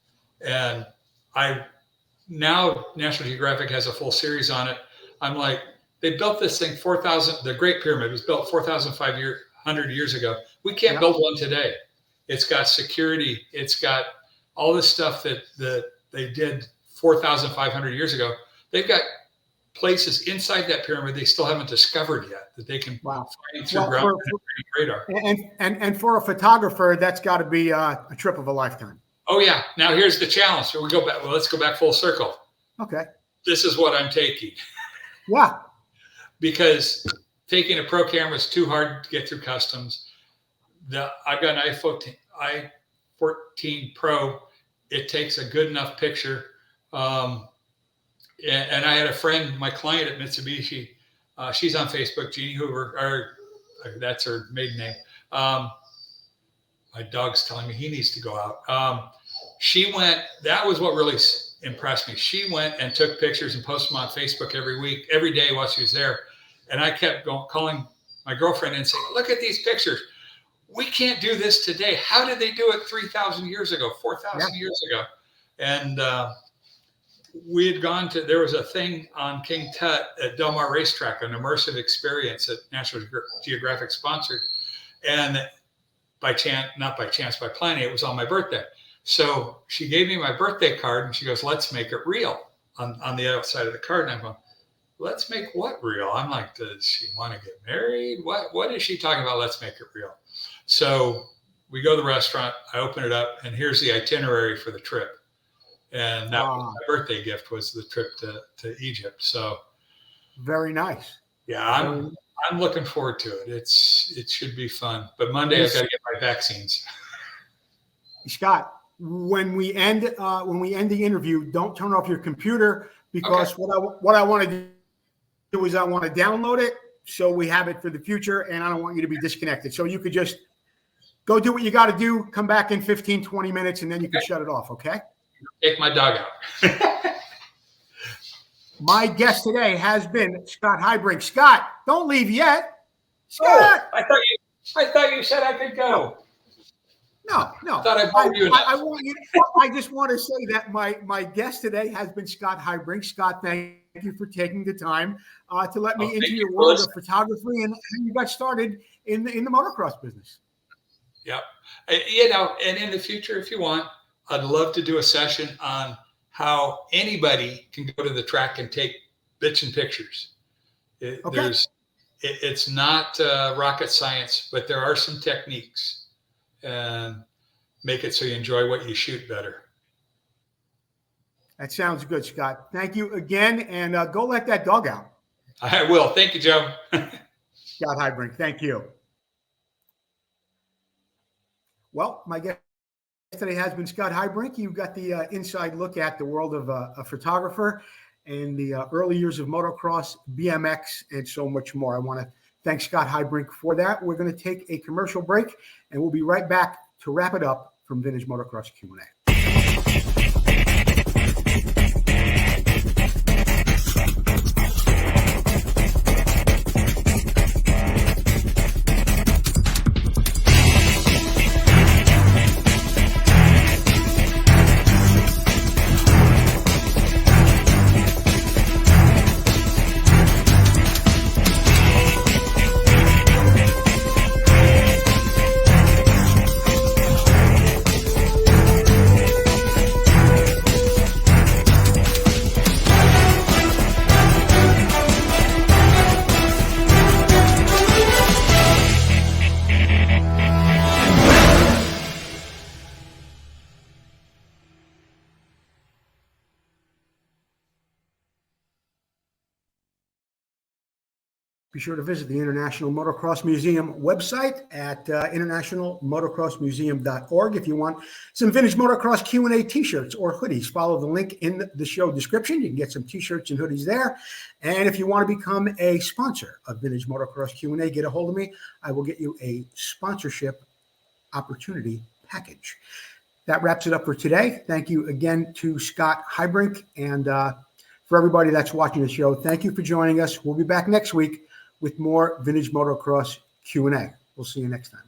And now National Geographic has a full series on it. I'm like, they built this thing the Great Pyramid was built 4,500 years ago. We can't build one today. It's got security. It's got all this stuff that they did 4,500 years ago. They've got places inside that pyramid they still haven't discovered yet that they can find through ground radar. And for a photographer, that's got to be a trip of a lifetime. Oh yeah. Now here's the challenge. So let's go back full circle. Okay. This is what I'm taking. Yeah. Because taking a pro camera is too hard to get through customs. I've got an i14 Pro. It takes a good enough picture. And I had a friend, my client at Mitsubishi, she's on Facebook, Jeannie Hoover, or that's her maiden name. My dog's telling me he needs to go out. She went, that was what really impressed me. She went and took pictures and posted them on Facebook every day while she was there. And I kept calling my girlfriend and saying, look at these pictures. We can't do this today. How did they do it 3,000 years ago, 4,000 years ago? And we had gone to, there was a thing on King Tut at Del Mar Racetrack, an immersive experience that National Geographic sponsored. And by chance, not by chance, by planning, it was on my birthday. So she gave me my birthday card and she goes, let's make it real on the outside of the card. And I'm going, let's make what real? I'm like, does she want to get married? What is she talking about? Let's make it real. So we go to the restaurant, I open it up, and here's the itinerary for the trip. And that was my birthday gift, was the trip to Egypt. So very nice. Yeah, I'm looking forward to it. It should be fun. But Monday I've got to get my vaccines. Scott, when we end the interview, don't turn off your computer, because what I want to do is I want to download it so we have it for the future, and I don't want you to be disconnected. So you could just go do what you got to do, come back in 15, 20 minutes, and then you can shut it off, okay? Take my dog out. My guest today has been Scott Heidbrink. Scott, don't leave yet. Scott! Oh, I thought you said I could go. No. I thought I bored you. I just want to say that my guest today has been Scott Heidbrink. Scott, thank you for taking the time to let me into your world of photography and how you got started in the motocross business. Yep. And in the future, if you want, I'd love to do a session on how anybody can go to the track and take bits and pictures. It's not rocket science, but there are some techniques, and make it so you enjoy what you shoot better. That sounds good, Scott. Thank you again, and go let that dog out. I will. Thank you, Joe. Scott Heidbrink, thank you. Well, my guest today has been Scott Heidbrink. You've got the inside look at the world of a photographer and the early years of motocross, BMX, and so much more. I want to thank Scott Heidbrink for that. We're going to take a commercial break, and we'll be right back to wrap it up from Vintage Motocross Q&A. Be sure to visit the International Motocross Museum website at internationalmotocrossmuseum.org. If you want some vintage motocross Q&A t-shirts or hoodies, follow the link in the show description. You can get some t-shirts and hoodies there. And if you want to become a sponsor of Vintage Motocross Q&A, get a hold of me. I will get you a sponsorship opportunity package. That wraps it up for today. Thank you again to Scott Heidbrink. And for everybody that's watching the show, thank you for joining us. We'll be back next week with more Vintage Motocross Q&A. We'll see you next time.